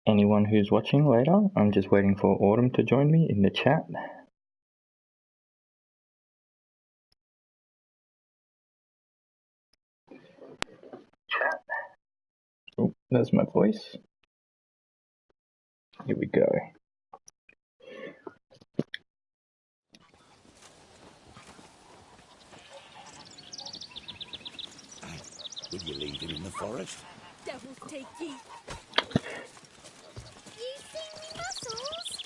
anyone who's watching later. I'm just waiting for Autumn to join me in the chat. Oh, there's my voice. Here we go. Will you leave him in the forest? Devils take ye. You seen me muscles?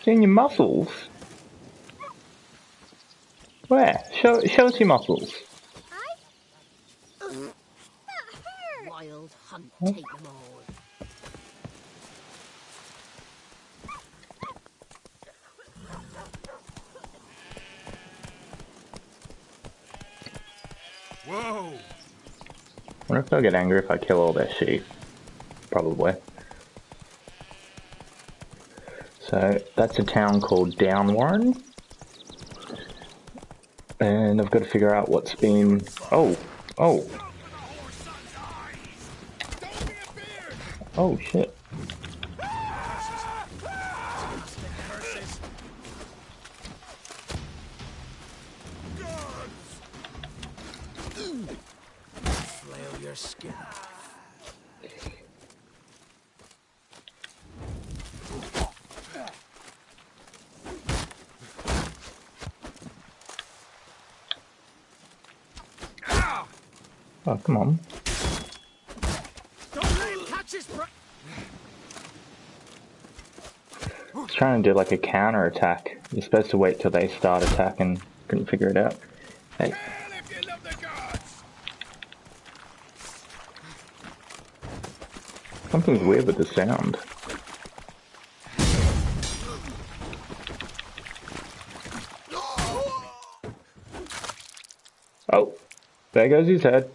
Seen your muscles? Where? Show us your muscles. Aye? That hurt! Wild hunt, take them all. Whoa! I wonder if they'll get angry if I kill all their sheep. Probably. So, that's a town called Downwarren. And I've got to figure out what's been... Oh! Oh! Oh, shit. Flail your skin. Oh, come on. Don't let him catch his I was trying to do like a counter attack. You're supposed to wait till they start attacking. Couldn't figure it out. Hey. Something's weird with the sound. Oh, there goes his head.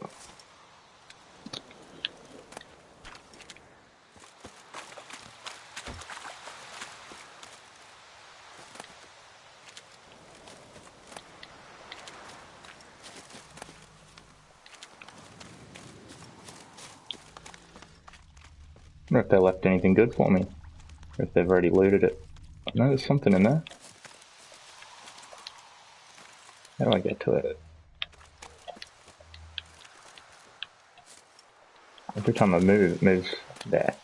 I wonder if they left anything good for me. Or if they've already looted it. No, there's something in there. How do I get to it? Every time I move, it moves there.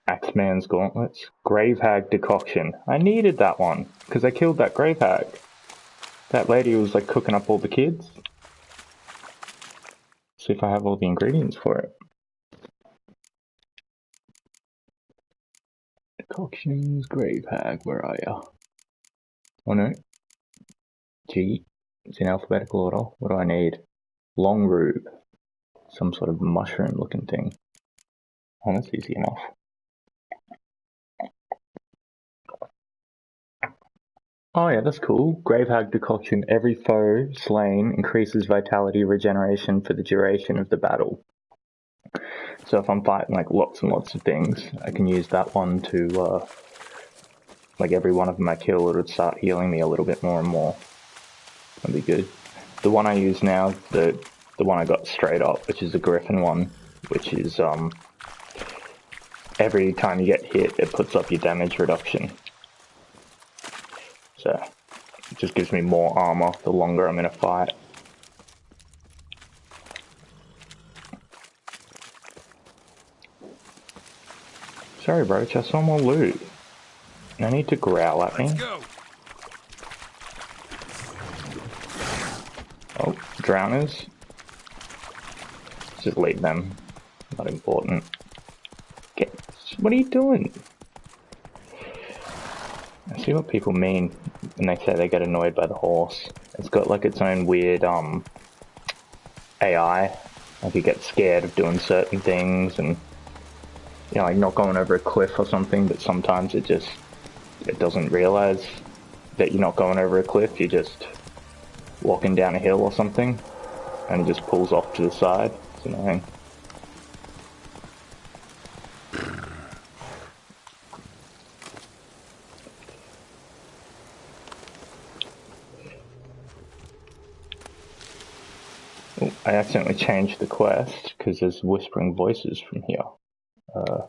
Axeman's Gauntlets. Gravehag Decoction. I needed that one, because I killed that Gravehag. That lady was like cooking up all the kids. See if I have all the ingredients for it. Decoctions, Gravehag, where are ya? Oh no. G. It's in alphabetical order. What do I need? Long rube. Some sort of mushroom looking thing. Oh, that's easy enough. Oh yeah, that's cool. Gravehag Decoction. Every foe slain increases vitality regeneration for the duration of the battle. So if I'm fighting like lots and lots of things, I can use that one to, like every one of them I kill, it would start healing me a little bit more and more. That'd be good. The one I use now, the one I got straight up, which is the Griffin one, which is, every time you get hit, it puts up your damage reduction. So, it just gives me more armor the longer I'm in a fight. Sorry, bro, I saw more loot. No need to growl at me. Oh, drowners. Just leave them. Not important. What are you doing? I see what people mean when they say they get annoyed by the horse. It's got like its own weird AI. Like it gets scared of doing certain things and you know, like not going over a cliff or something, but sometimes it doesn't realize that you're not going over a cliff, you're just walking down a hill or something, and it just pulls off to the side. It's annoying. Oh, I accidentally changed the quest because there's whispering voices from here. A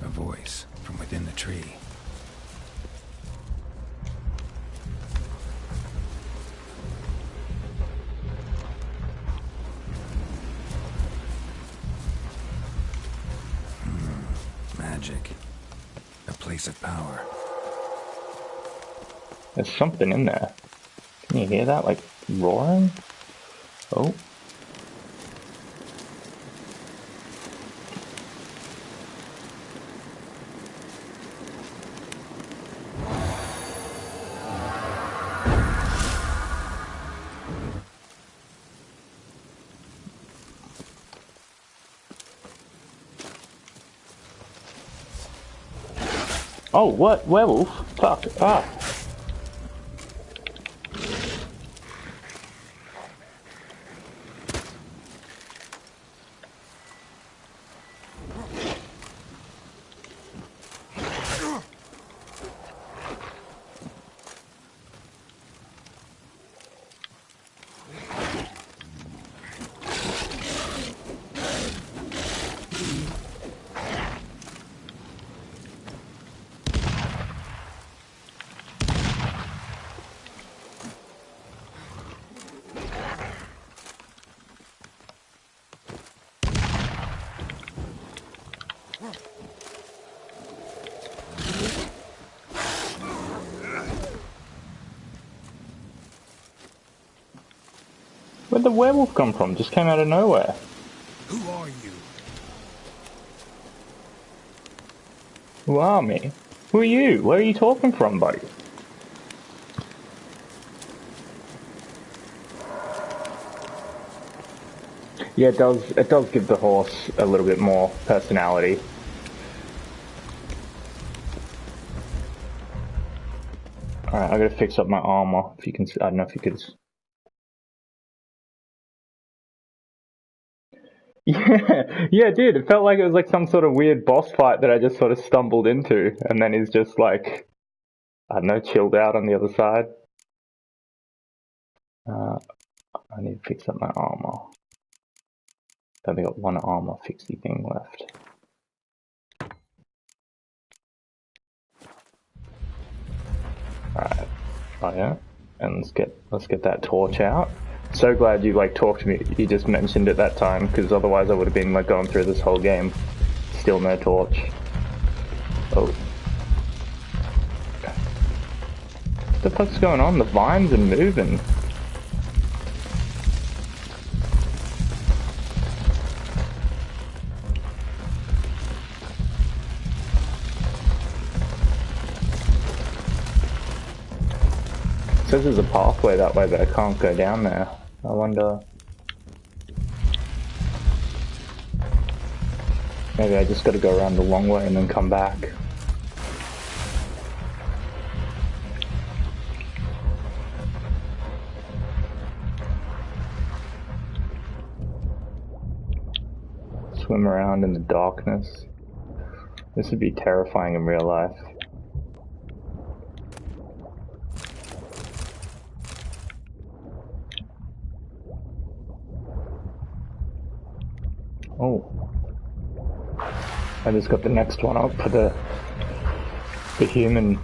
voice from within the tree. Magic. A place of power. There's something in there. Can you hear that? Like roaring? Oh. Oh, what? Werewolf? Fuck. Ah. Where'd the werewolf come from? Just came out of nowhere. Who are you? Who are me? Who are you? Where are you talking from, buddy? Yeah, it does give the horse a little bit more personality. Alright, I gotta fix up my armor. If you can, I don't know if you could. Yeah, dude, it felt like it was like some sort of weird boss fight that I just sort of stumbled into, and then he's just like, I don't know, chilled out on the other side. I need to fix up my armor. I've only got one armor fixie thing left. Alright, oh yeah, and let's get that torch out. So glad you like talked to me. You just mentioned it that time, because otherwise I would have been like going through this whole game, still no torch. Oh, what the fuck's going on? The vines are moving. It says there's a pathway that way, but I can't go down there. I wonder... Maybe I just gotta go around the long way and then come back. Swim around in the darkness. This would be terrifying in real life. Oh, I just got the next one up for the human.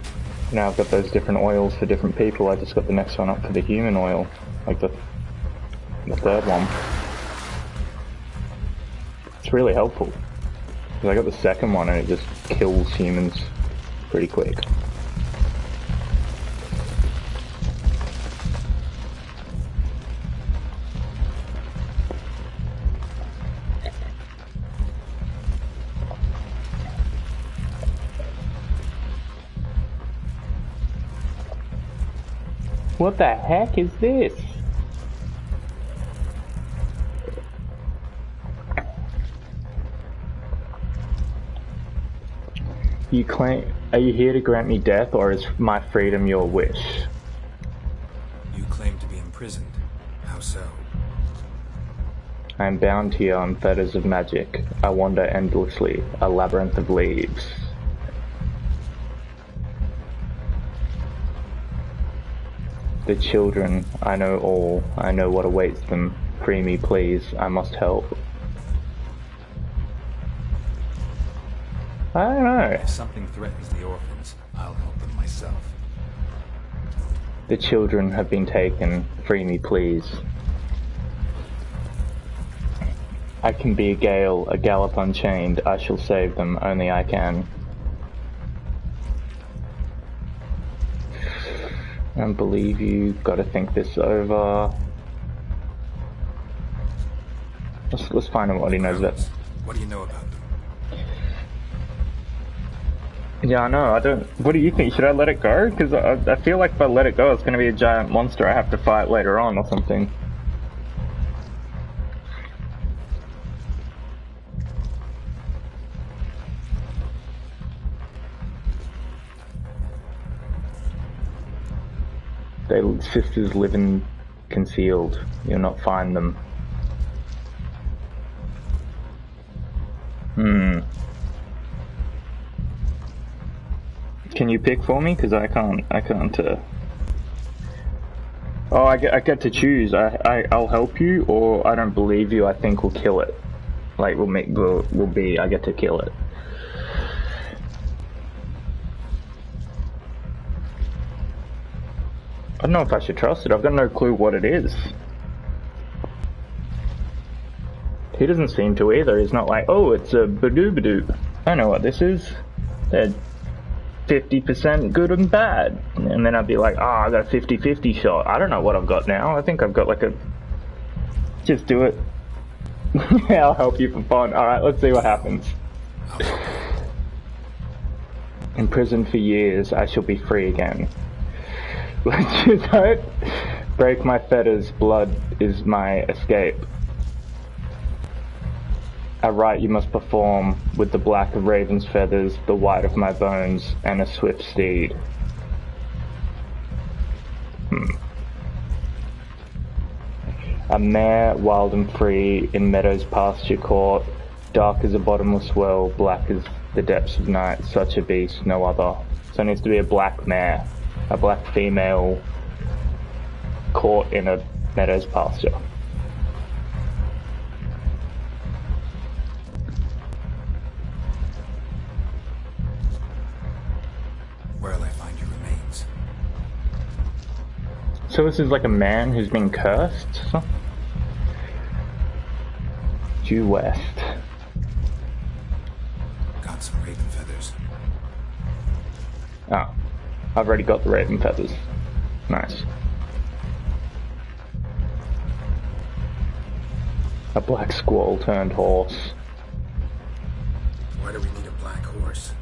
Now I've got those different oils for different people. I just got the next one up for the human oil, like the third one. It's really helpful, because I got the second one and it just kills humans pretty quick. What the heck is this? You claim, are you here to grant me death, or is my freedom your wish? You claim to be imprisoned. How so? I am bound here on fetters of magic. I wander endlessly, a labyrinth of leaves. The children, I know all. I know what awaits them. Free me, please. I must help. I don't know. If something threatens the orphans, I'll help them myself. The children have been taken. Free me, please. I can be a gale, a gallop unchained. I shall save them. Only I can. I don't believe you. Gotta think this over. Let's find out what he knows about. What do you know about them? Yeah, I know. I don't. What do you think? Should I let it go? Because I feel like if I let it go, it's going to be a giant monster I have to fight later on or something. Their sisters live in concealed. You'll not find them. Can you pick for me? Because I can't. Oh, I get to choose. I'll help you, or I don't believe you. I think we'll kill it. Like we'll be. I get to kill it. I don't know if I should trust it. I've got no clue what it is. He doesn't seem to either. He's not like, oh, it's a badoo. I know what this is. They're 50% good and bad. And then I'd be like, I got a 50-50 shot. I don't know what I've got now. I think I've got like a... Just do it. I'll help you for fun. Alright, let's see what happens. Imprisoned for years, I shall be free again. Let's just hope. Break my fetters, blood is my escape. A rite you must perform with the black of raven's feathers, the white of my bones, and a swift steed. A mare wild and free in meadows pasture caught, dark as a bottomless well, black as the depths of night, such a beast, no other. So it needs to be a black mare, a black female caught in a meadows pasture. Where'll I find your remains? So this is like a man who's been cursed? Due west. Got some raven feathers. Oh, I've already got the raven feathers. Nice. A black squall turned horse. Why do we need a black horse?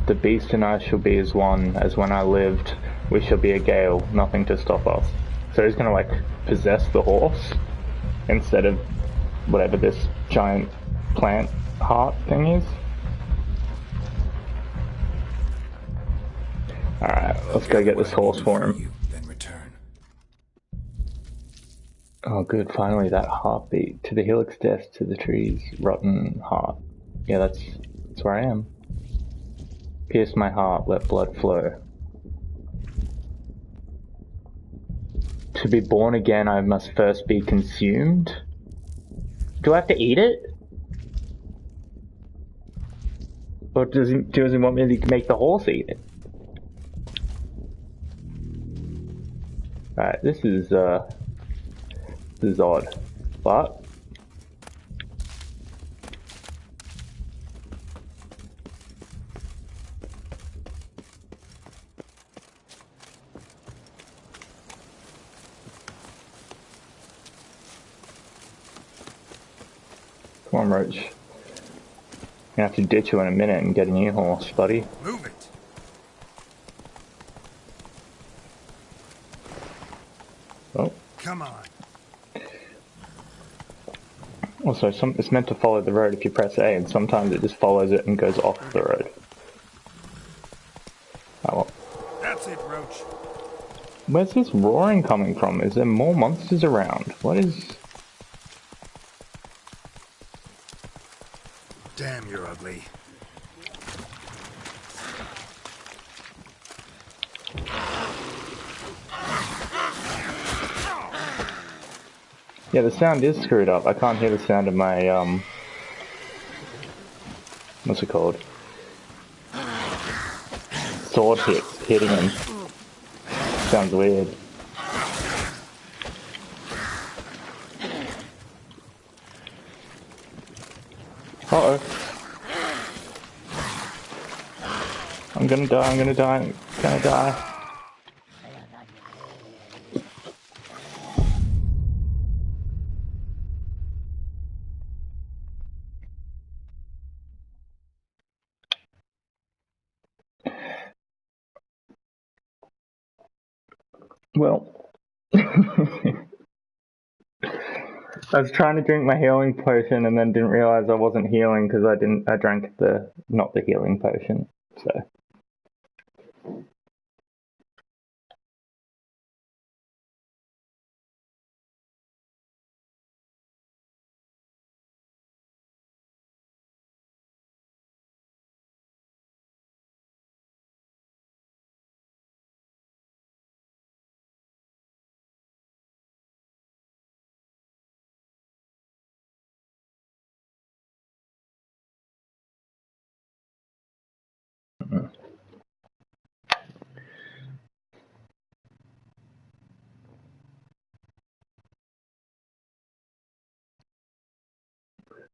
The beast and I shall be as one, as when I lived. We shall be a gale, nothing to stop us. So he's gonna like possess the horse instead of whatever this giant plant heart thing is. Alright, let's go get this horse for him. Then return. Oh good, finally that heartbeat. To the helix death, to the trees, rotten heart. Yeah, that's where I am. Pierce my heart, let blood flow. To be born again, I must first be consumed. Do I have to eat it? Or does he want me to make the horse eat it? Alright, this is odd. But come on, Roach. I'm gonna have to ditch you in a minute and get a new horse, buddy. Move it. Oh. Come on. Also, it's meant to follow the road if you press A, and sometimes it just follows it and goes off the road. Oh well. That's it, Roach. Where's this roaring coming from? Is there more monsters around? What is... Damn, you're ugly. Yeah, the sound is screwed up. I can't hear the sound of my, what's it called? Sword hitting him. Sounds weird. Uh-oh. I'm gonna die, I'm gonna die, I'm gonna die. Well, I was trying to drink my healing potion and then didn't realize I wasn't healing because I drank not the healing potion, so.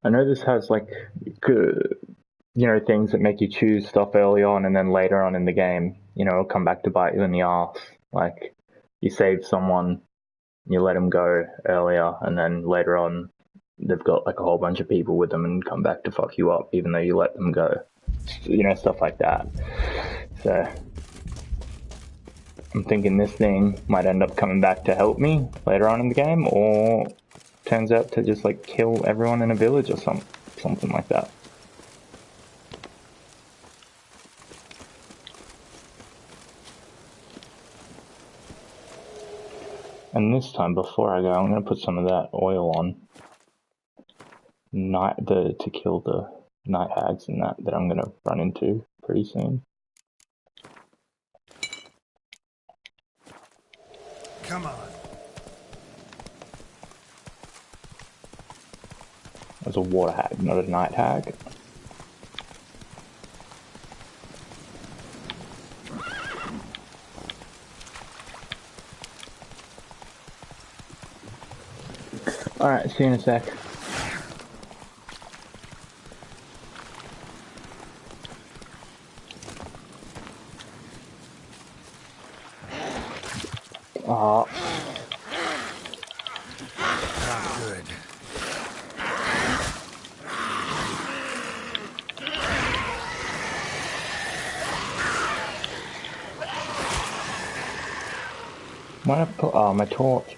I know this has like good, things that make you choose stuff early on and then later on in the game, it'll come back to bite you in the ass. Like, you save someone, you let them go earlier, and then later on, they've got like a whole bunch of people with them and come back to fuck you up, even though you let them go. Stuff like that. So, I'm thinking this thing might end up coming back to help me later on in the game, or turns out to just like kill everyone in a village or something like that. And this time, before I go, I'm going to put some of that oil on to kill the night hags and that I'm going to run into pretty soon. Come on. There's a water hag, not a night hag. Alright, see you in a sec. Not good. Why did I put my torch?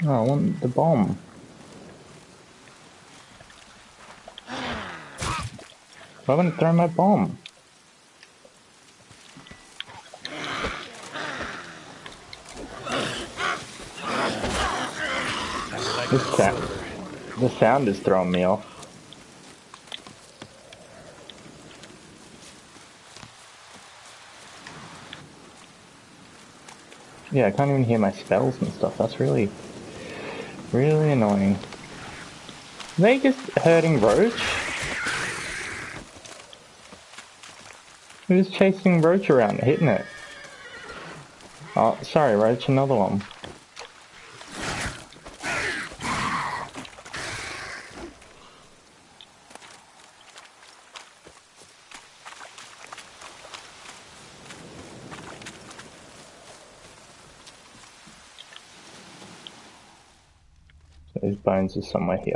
Oh, I want the bomb. Why wouldn't I throw my bomb? The sound is throwing me off. Yeah, I can't even hear my spells and stuff. That's really, really annoying. Are they just hurting Roach? They're just chasing Roach around, hitting it. Oh, sorry, Roach, another one. His bones are somewhere here.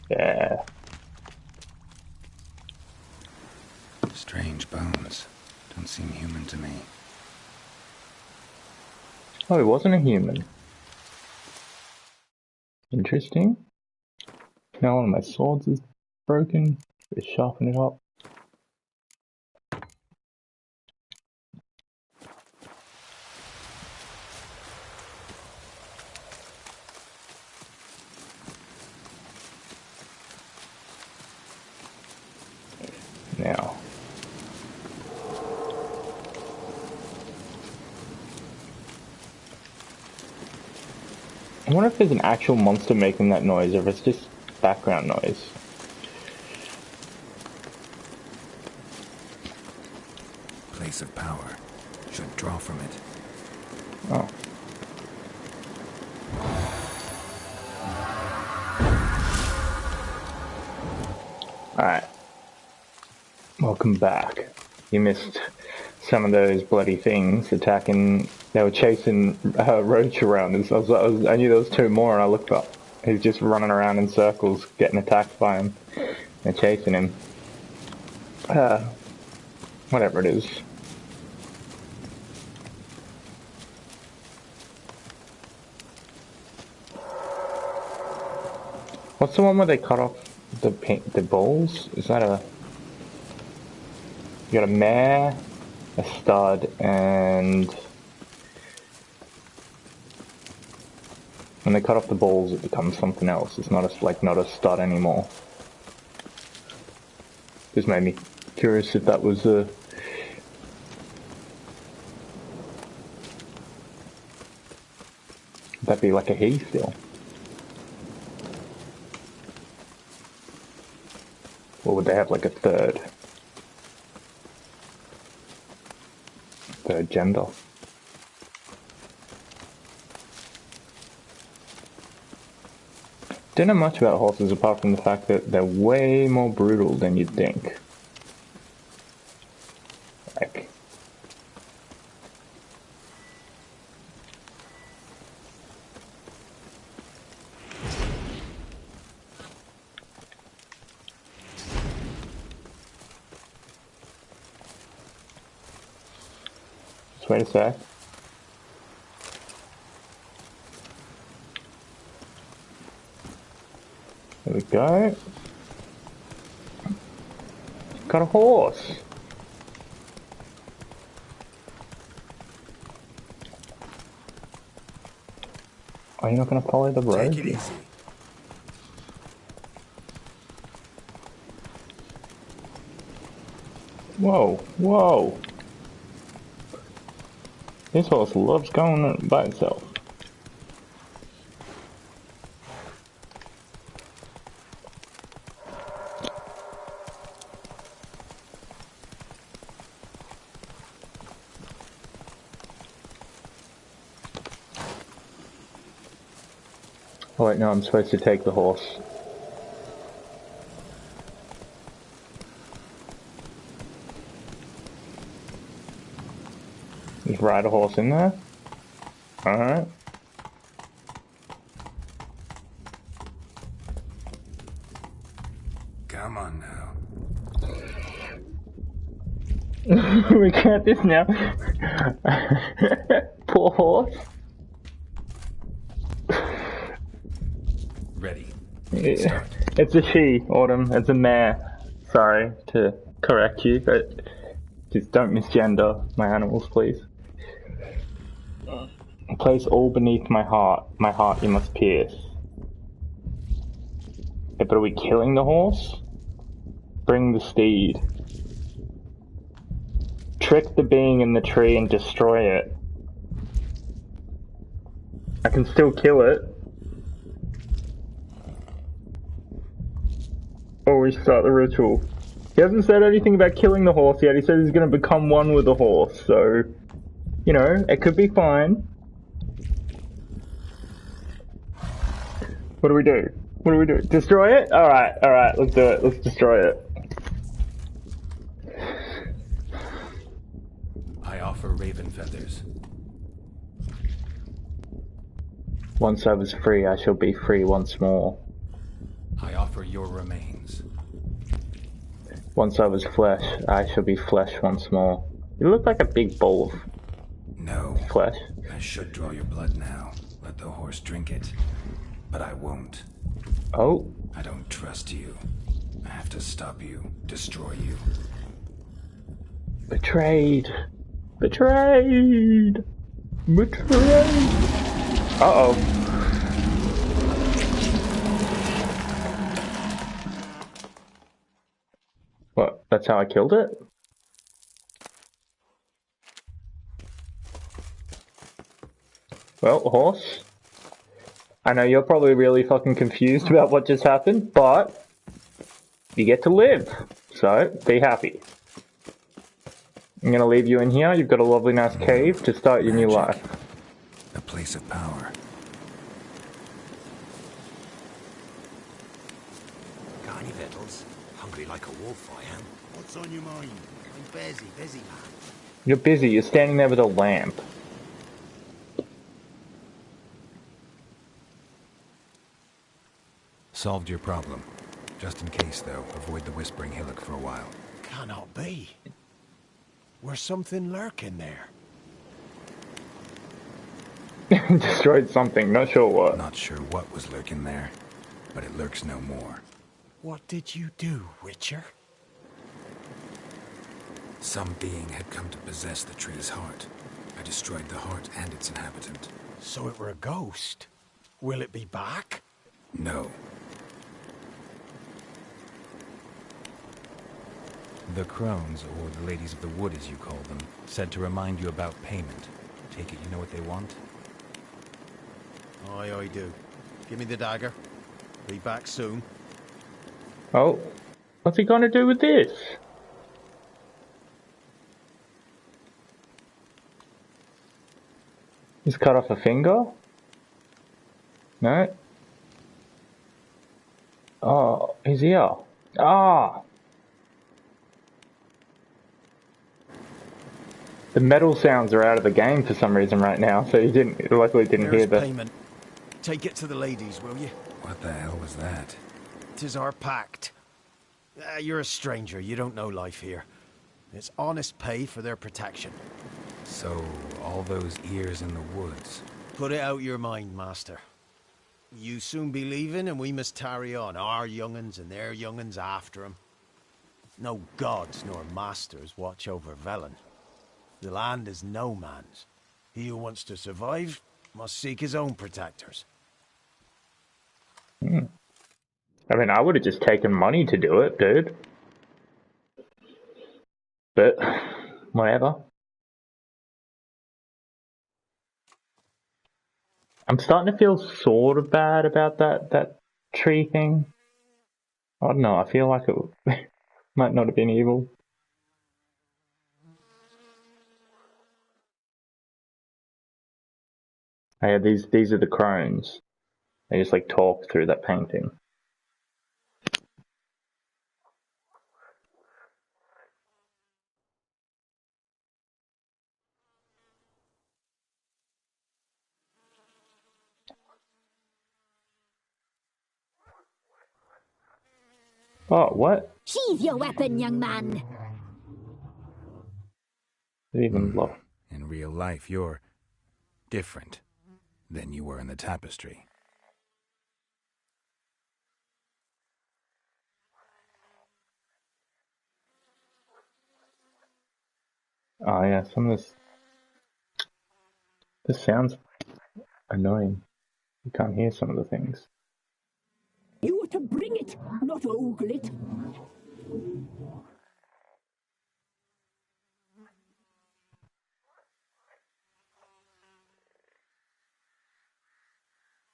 Yeah. Strange bones. Don't seem human to me. Oh, he wasn't a human. Interesting. Now one of my swords is broken. Let's sharpen it up. Now. I wonder if there's an actual monster making that noise or if it's just background noise. Place of power. Should draw from it. Oh. Alright. Welcome back. You missed some of those bloody things attacking. They were chasing Roach around. And so I knew there was two more, and I looked up. He's just running around in circles, getting attacked by him. They're chasing him. Whatever it is. What's the one where they cut off the balls? Is that a... You got a mare, a stud, and... When they cut off the balls, it becomes something else. It's not not a stud anymore. Just made me curious if that was a... Would that be like a he still? Or would they have like a third gender? Don't know much about horses apart from the fact that they're way more brutal than you'd think. Like... Just wait a sec. There we go. Got a horse. Are you not going to follow the road? Take it easy. Whoa, whoa. This horse loves going by itself. Oh wait, no, I'm supposed to take the horse. Just ride a horse in there? Alright. Come on now. We can't this now. Poor horse. Ready. Yeah. It's a she, Autumn. It's a mare. Sorry to correct you, but just don't misgender my animals, please. Place all beneath my heart. My heart you must pierce. Yeah, but are we killing the horse? Bring the steed. Trick the being in the tree and destroy it. I can still kill it. Or we start the ritual. He hasn't said anything about killing the horse yet. He said he's going to become one with the horse. So, you know, it could be fine. What do we do? What do we do? Destroy it? Alright, let's do it. Let's destroy it. I offer raven feathers. Once I was free, I shall be free once more. I offer your remains. Once I was flesh, I shall be flesh once more. You look like a big ball of No. flesh. I should draw your blood now. Let the horse drink it. But I won't. Oh, I don't trust you. I have to stop you. Destroy you. betrayed. Betrayed. Betrayed. Uh-oh. What? That's how I killed it? Well, horse. I know you're probably really fucking confused about what just happened, but you get to live. So, be happy. I'm gonna leave you in here. You've got a lovely nice cave to start your new life. A place of power. Got any victuals? Hungry like a wolf, I am. What's on your mind? I'm busy, man. You're busy. You're standing there with a lamp. Solved your problem. Just in case, though, avoid the Whispering Hillock for a while. Cannot be. Where's something lurking there? Destroyed something. Not sure what. Not sure what was lurking there, but it lurks no more. What did you do, Witcher? Some being had come to possess the tree's heart. I destroyed the heart and its inhabitant. So it were a ghost. Will it be back? No. The crones, or the ladies of the wood as you call them, said to remind you about payment. Take it you know what they want? Aye, I do. Give me the dagger. Be back soon. Oh, what's he gonna do with this? He's cut off a finger? No? Oh, his ear. Ah! The metal sounds are out of the game for some reason right now, so you luckily didn't hear Here's the... payment. Take it to the ladies, will you? What the hell was that? 'Tis our pact. You're a stranger. You don't know life here. It's honest pay for their protection. So, all those ears in the woods. Put it out your mind, master. You soon be leaving, and we must tarry on, our young'uns and their young'uns after 'em. No gods nor masters watch over Velen. The land is no man's. He who wants to survive must seek his own protectors. I mean, I would have just taken money to do it, dude. But, whatever. I'm starting to feel sort of bad about that tree thing. I don't know, I feel like it might not have been evil. Oh, yeah, these are the crones. They just like talk through that painting. Oh, what? Sheathe your weapon, young man. It even look. In real life, you're different than you were in the tapestry. Oh yeah, some of this sounds annoying. You can't hear some of the things. You are to bring it, not ogle it.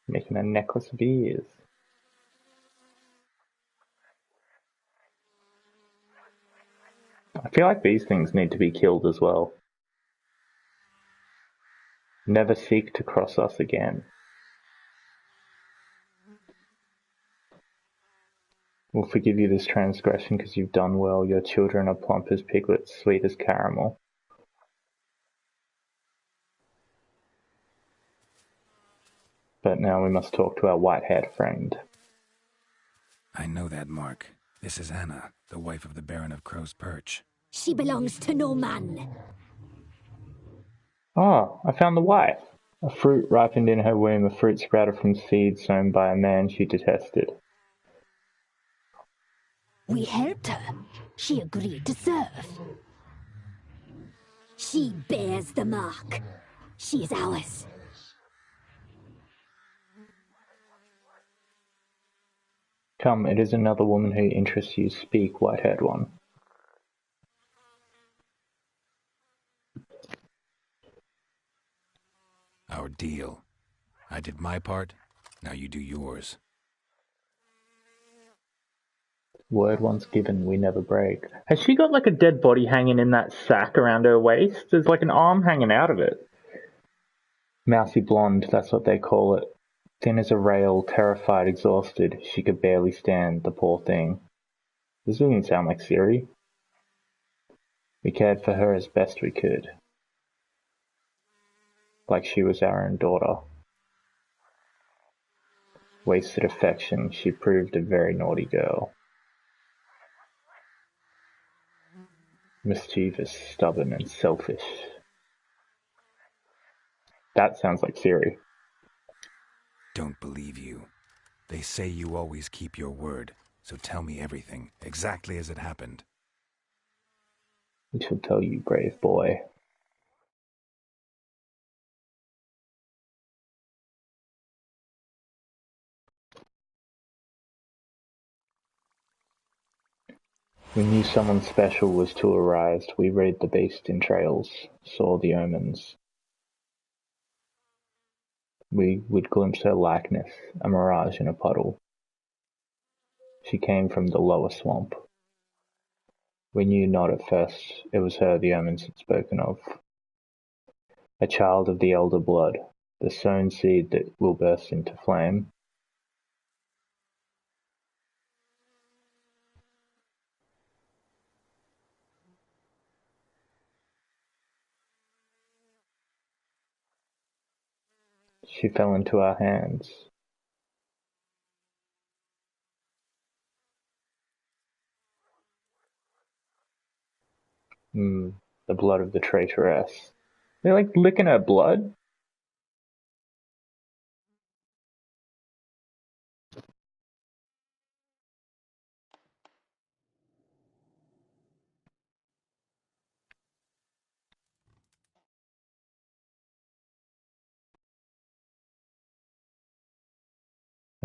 Making a necklace of ears. I feel like these things need to be killed as well. Never seek to cross us again. We'll forgive you this transgression because you've done well. Your children are plump as piglets, sweet as caramel. But now we must talk to our white-haired friend. I know that mark. This is Anna, the wife of the Baron of Crow's Perch. She belongs to no man. Oh, I found the wife. A fruit ripened in her womb, a fruit sprouted from seeds sown by a man she detested. We helped her. She agreed to serve. She bears the mark. She is ours. Come, it is another woman who interests you. Speak, white-haired one. Our deal. I did my part, now you do yours. Word once given, we never break. Has she got like a dead body hanging in that sack around her waist? There's like an arm hanging out of it. Mousy blonde, that's what they call it. Thin as a rail, terrified, exhausted. She could barely stand, the poor thing. This doesn't sound like Ciri. We cared for her as best we could. Like she was our own daughter. Wasted affection, she proved a very naughty girl. Mischievous, stubborn, and selfish. That sounds like Ciri. Don't believe you. They say you always keep your word, so tell me everything, exactly as it happened. We shall tell you, brave boy. We knew someone special was to arise. We read the beast in trails, saw the omens. We would glimpse her likeness, a mirage in a puddle. She came from the lower swamp. We knew not at first it was her the omens had spoken of. A child of the elder blood, the sown seed that will burst into flame. She fell into our hands. The blood of the traitoress. They're like licking her blood?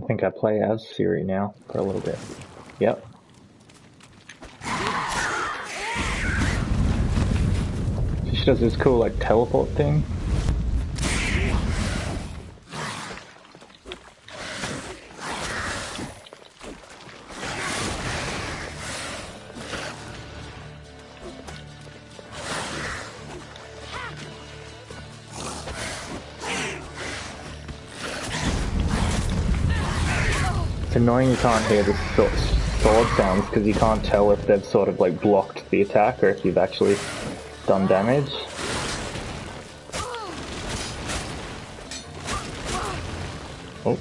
I think I play as Ciri now for a little bit. Yep. She does this cool like teleport thing. It's annoying you can't hear the sword sounds because you can't tell if they've sort of like blocked the attack or if you've actually done damage. Oh.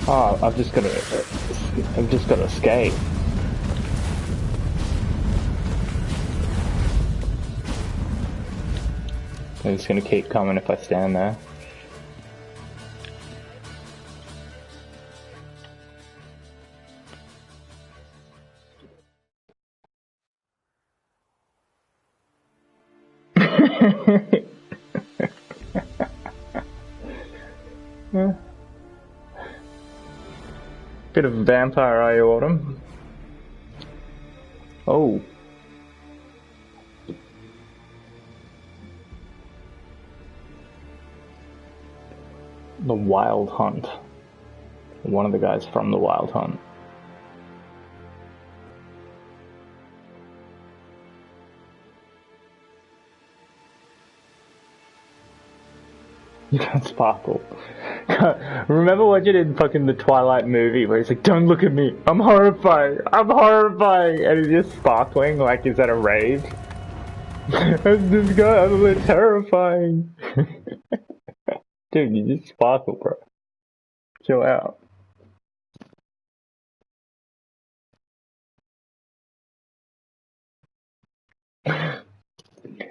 Oh, I've just got to escape. I'm just gonna keep coming if I stand there. Yeah. Bit of a vampire, are you, Autumn? Oh. The Wild Hunt. One of the guys from the Wild Hunt. You don't sparkle. Remember watching it in fucking the Twilight movie where he's like, "Don't look at me, I'm horrifying, I'm horrifying," and he's just sparkling like he's at a rave. This guy, I'm terrifying. Dude, you just sparkle, bro. Chill out.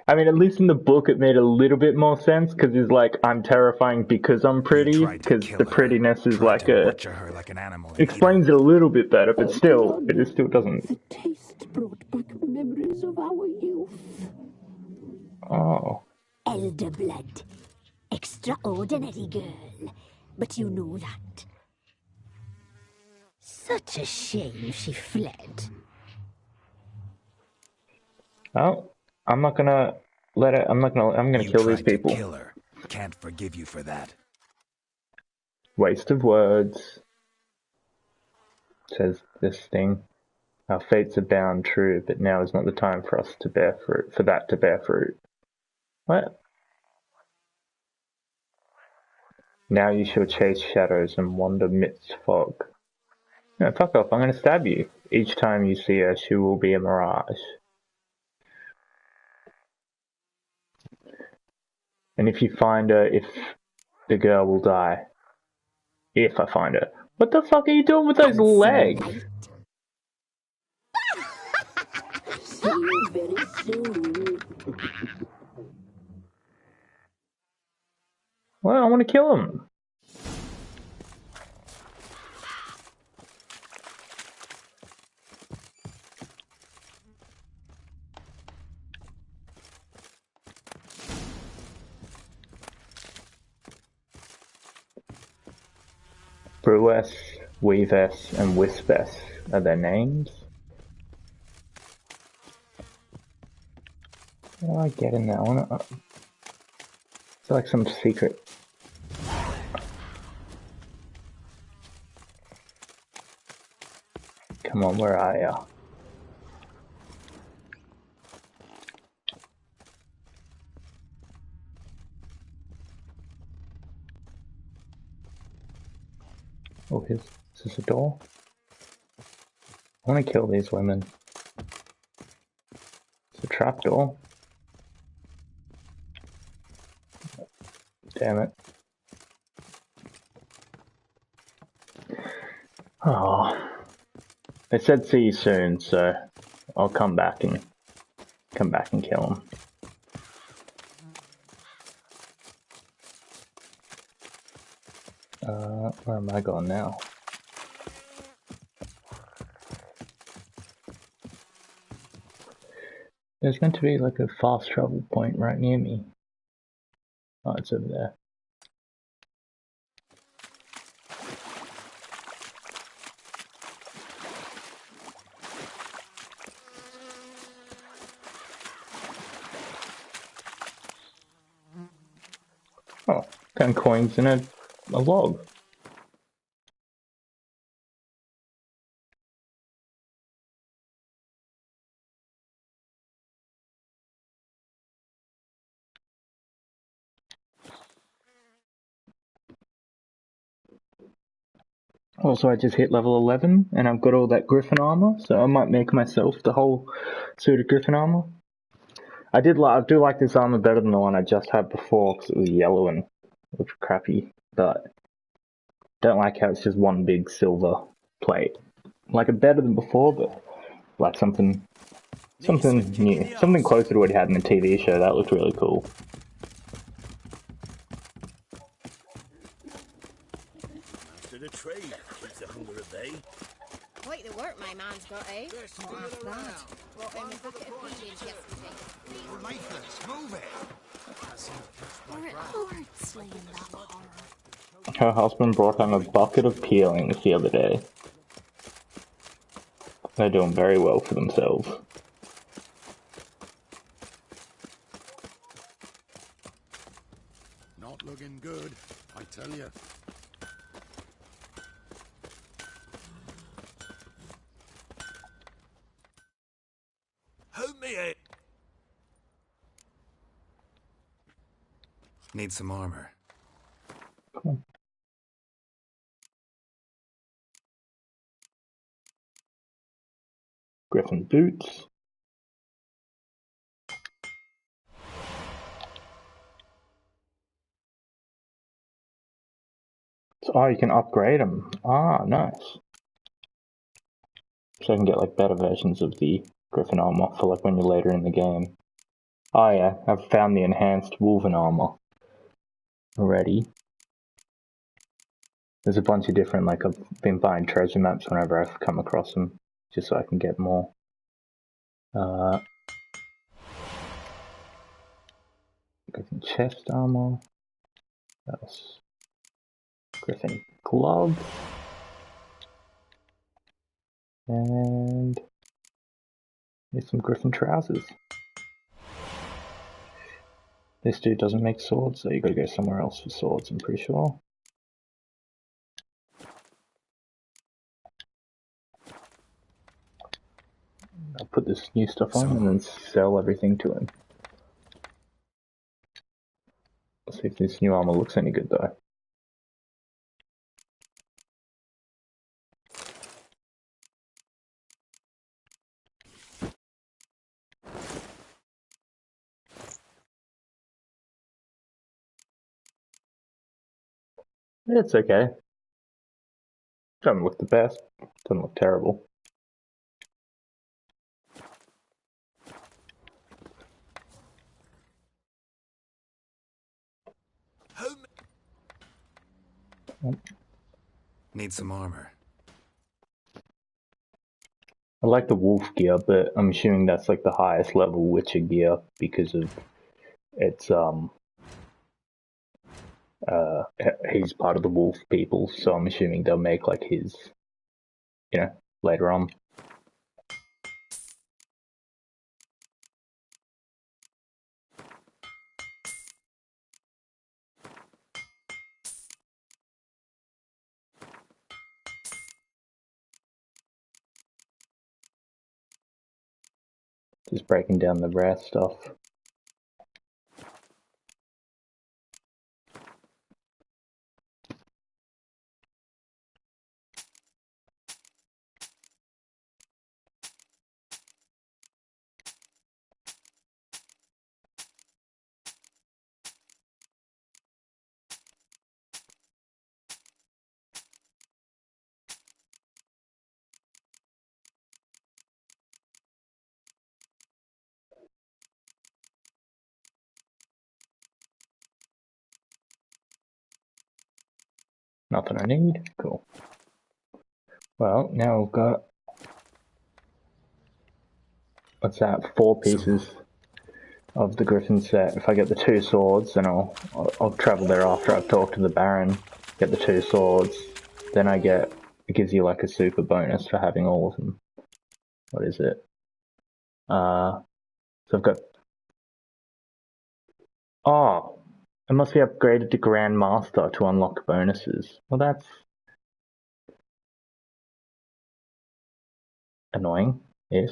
I mean, at least in the book it made a little bit more sense, because he's like, I'm terrifying because I'm pretty, because the prettiness is like a... Butcher her like an animal. Explains it a little bit better, but still, it still doesn't... The taste brought back memories of our youth. Oh. Elder blood. Extraordinary girl. But you knew that. Such a shame she fled. Oh, I'm not gonna let it... I'm gonna kill these people. Kill her. Can't forgive you for that. Waste of words. Says this thing. Our fates are bound true, but now is not the time for us to bear fruit. For that to bear fruit. What? Now you shall chase shadows and wander midst fog. No, fuck off, I'm gonna stab you. Each time you see her, she will be a mirage. And if you find her, if the girl will die. If I find her. What the fuck are you doing with those legs? See you very soon. Well, I want to kill him. Brewess, Weavess, and Wispess are their names. What do I get in that one? It's like some secret. Come on, where are ya? Oh, is this a door? I want to kill these women. It's a trapdoor. Damn it. Oh. They said see you soon, so I'll come back and kill them. Where am I going now? There's meant to be like a fast travel point right near me. Oh, it's over there. Oh, 10 coins in a log. Also, I just hit level 11, and I've got all that Griffin armor, so I might make myself the whole suit of Griffin armor. I do like this armor better than the one I just had before, because it was yellow and looked crappy, but don't like how it's just one big silver plate. Like it better than before, but like something new, something closer to what he had in the TV show. That looked really cool. The trade keeps the hunger at bay. Quite the work my man's got, eh? Not half bad. Brought him a bucket of beans yesterday. Lifeless, move it! Or it hard slaying that horror. Her husband brought home a bucket of peelings the other day. They're doing very well for themselves. Not looking good, I tell you. Help me, eh? Need some armor. Cool. Griffin boots. So, you can upgrade them. Ah, nice. So I can get like better versions of the Griffin armor for like when you're later in the game. Oh yeah, I've found the enhanced Wolven armor already. There's a bunch of different, like I've been buying treasure maps whenever I've come across them, just so I can get more. Griffin chest armor. What else? Griffin gloves. And here's some Griffin trousers. This dude doesn't make swords, so you gotta go somewhere else for swords, I'm pretty sure. I'll put this new stuff on and then sell everything to him. Let's see if this new armor looks any good though. It's okay. Doesn't look the best. Doesn't look terrible. Need some armor. I like the wolf gear, but I'm assuming that's like the highest level Witcher gear because of its he's part of the wolf people, so I'm assuming they'll make like his, you know, later on. Just breaking down the rare stuff. Nothing I need. Cool. Well, now we've got, what's that, 4 pieces of the Griffin set. If I get the 2 swords, then I'll travel there after I've talked to the Baron, get the 2 swords, then I get, it gives you like a super bonus for having all of them. What is it? So I've got, oh, it must be upgraded to Grand Master to unlock bonuses. Well, that's annoying-ish.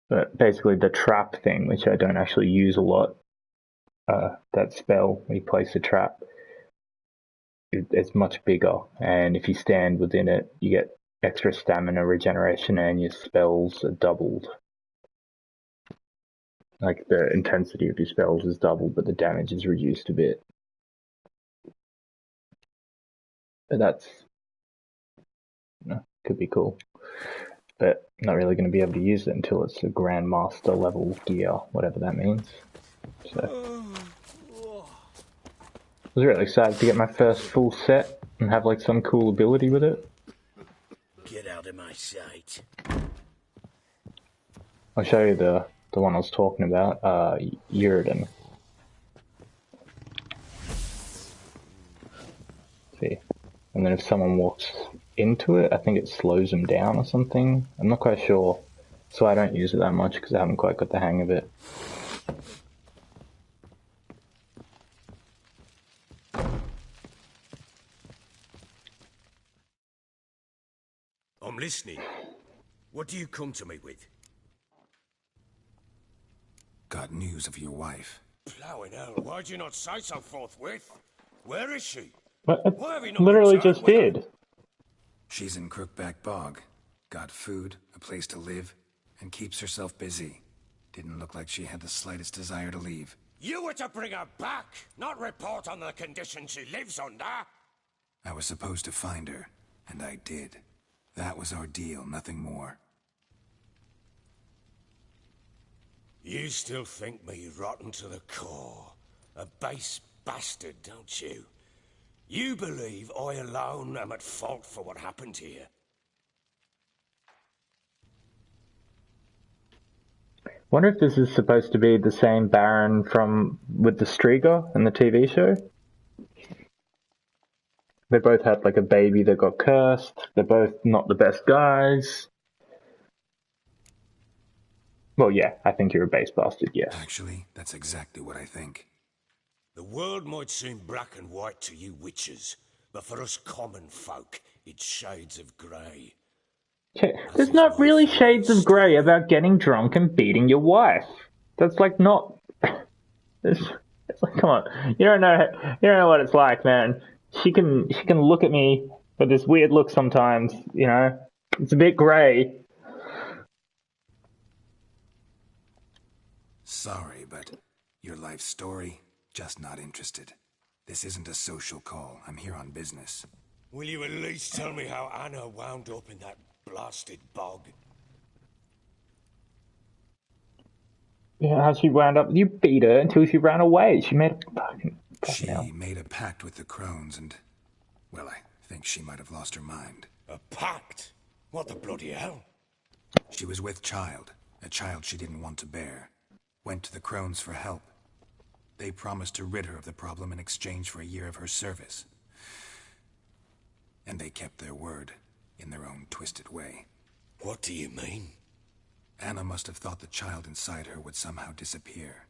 But basically the trap thing, which I don't actually use a lot, that spell, where you place a trap, it's much bigger, and if you stand within it, you get extra stamina regeneration and your spells are doubled. Like the intensity of your spells is doubled, but the damage is reduced a bit. But that's, you know, could be cool. But not really going to be able to use it until it's a Grandmaster level gear, whatever that means. So I was really excited to get my first full set and have like some cool ability with it. Get out of my sight. I'll show you the one I was talking about, Yrden. See, and then if someone walks into it, I think it slows them down or something. I'm not quite sure, so I don't use it that much because I haven't quite got the hang of it. I'm listening. What do you come to me with? Got news of your wife. Plowing hell, why'd you not say so forthwith? Where is she? But Why have you I not literally returned just with her? did. She's in Crookback Bog. Got food, a place to live, and keeps herself busy. Didn't look like she had the slightest desire to leave. You were to bring her back, not report on the conditions she lives under. I was supposed to find her, and I did. That was our deal, nothing more. You still think me rotten to the core. A base bastard, don't you? You believe I alone am at fault for what happened here. Wonder if this is supposed to be the same Baron from with the Striga in the TV show. They both had like a baby that got cursed. They're both not the best guys. Well, yeah, I think you're a base bastard, yes. Actually, that's exactly what I think. The world might seem black and white to you witches, but for us common folk, it's shades of grey. There's not really shades of grey about getting drunk and beating your wife. That's like not... It's like, come on. You don't know what it's like, man. She can look at me with this weird look sometimes, you know? It's a bit grey. Sorry, but your life story, just not interested. This isn't a social call. I'm here on business. Will you at least tell me how Anna wound up in that blasted bog? Yeah, how she wound up... You beat her until she ran away. She made a fucking... She made a pact with the crones and... Well, I think she might have lost her mind. A pact? What the bloody hell? She was with child, a child she didn't want to bear. Went to the crones for help. They promised to rid her of the problem in exchange for a year of her service. And they kept their word, in their own twisted way. What do you mean? Anna must have thought the child inside her would somehow disappear.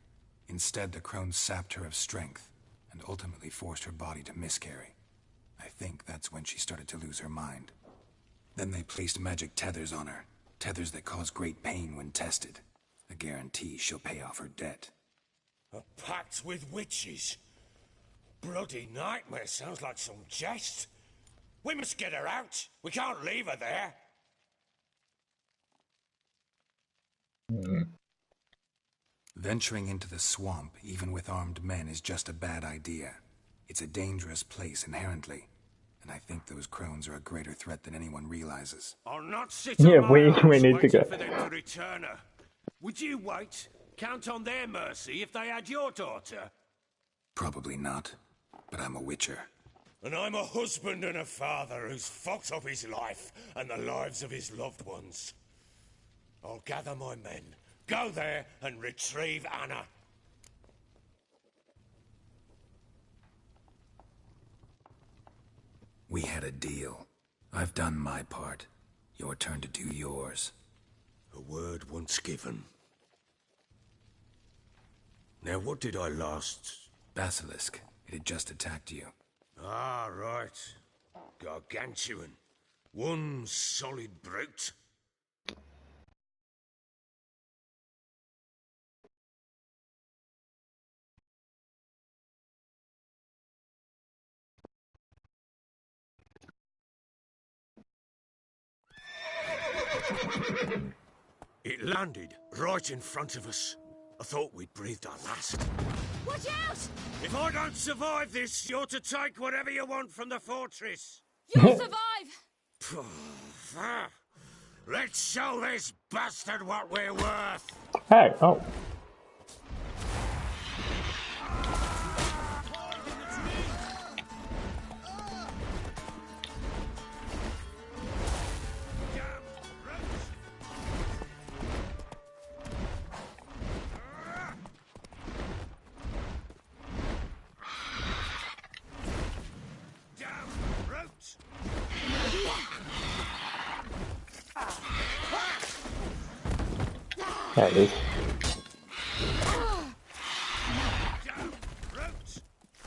Instead, the crones sapped her of strength, and ultimately forced her body to miscarry. I think that's when she started to lose her mind. Then they placed magic tethers on her, tethers that cause great pain when tested. A guarantee she'll pay off her debt. A pact with witches? Bloody nightmare, sounds like some jest. We must get her out. We can't leave her there. Venturing into the swamp, even with armed men, is just a bad idea. It's a dangerous place inherently, and I think those crones are a greater threat than anyone realizes. I'll not sit Yeah, on my we arse need to go. waiting for them to return her. Would you wait? Count on their mercy if they had your daughter? Probably not, but I'm a witcher. And I'm a husband and a father who's fucked up his life and the lives of his loved ones. I'll gather my men, go there and retrieve Anna. We had a deal. I've done my part. Your turn to do yours. A word once given. Now, what did I last... Basilisk. It had just attacked you. Ah, right. Gargantuan. One solid brute. It landed right in front of us. I thought we'd breathed our last. Watch out! If I don't survive this, you're to take whatever you want from the fortress. You'll survive! Let's show this bastard what we're worth. Hey, oh. There it is.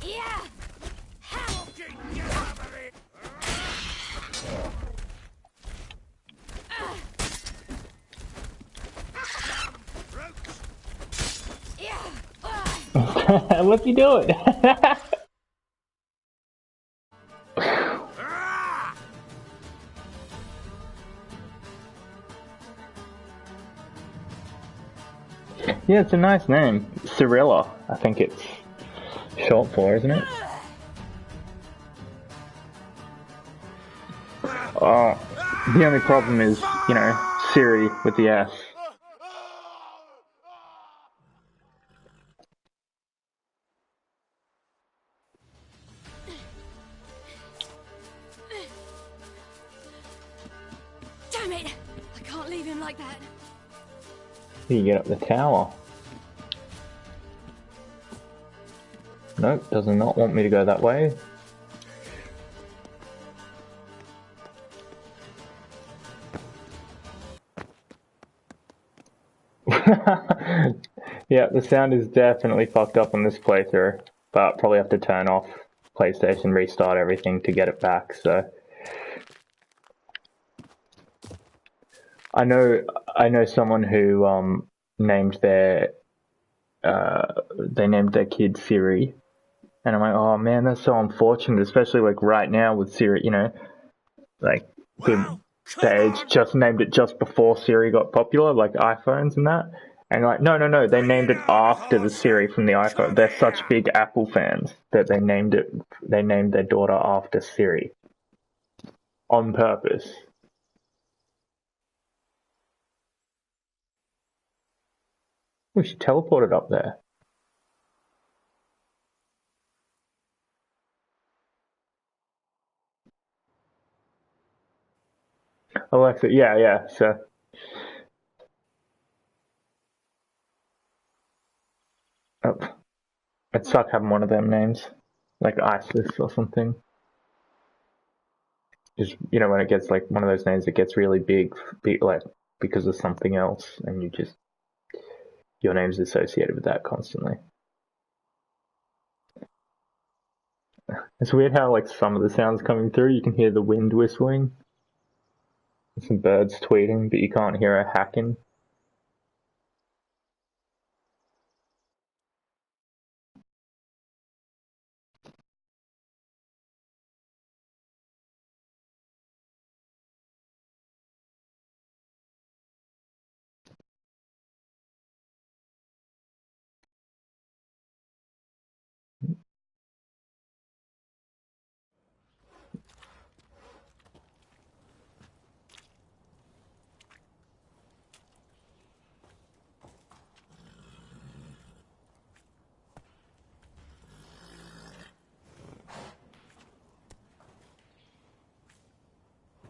Yeah! What's he doing? Yeah, it's a nice name. Cirilla, I think it's short for, isn't it? The only problem is, you know, Ciri with the S. Damn it! I can't leave him like that. You get up the tower. Nope, does not want me to go that way. Yeah, the sound is definitely fucked up on this playthrough, but probably have to turn off PlayStation, restart everything to get it back, so... I know someone who named their they named their kid Ciri, and I'm like, oh man, that's so unfortunate, especially like right now with Ciri, you know, like they just named it just before Siri got popular, like iPhones and that. And like, no, they named it after the Siri from the iPhone. They're such big Apple fans that they named their daughter after Siri. On purpose. Oh, she teleported up there. Alexa, yeah, so... Oh. It'd suck having one of them names. Like Isis or something. Just, you know, when it gets like one of those names that gets really big like because of something else, and you just... your name's associated with that constantly. It's weird how like some of the sounds coming through, you can hear the wind whistling. And some birds tweeting, but you can't hear a hacking.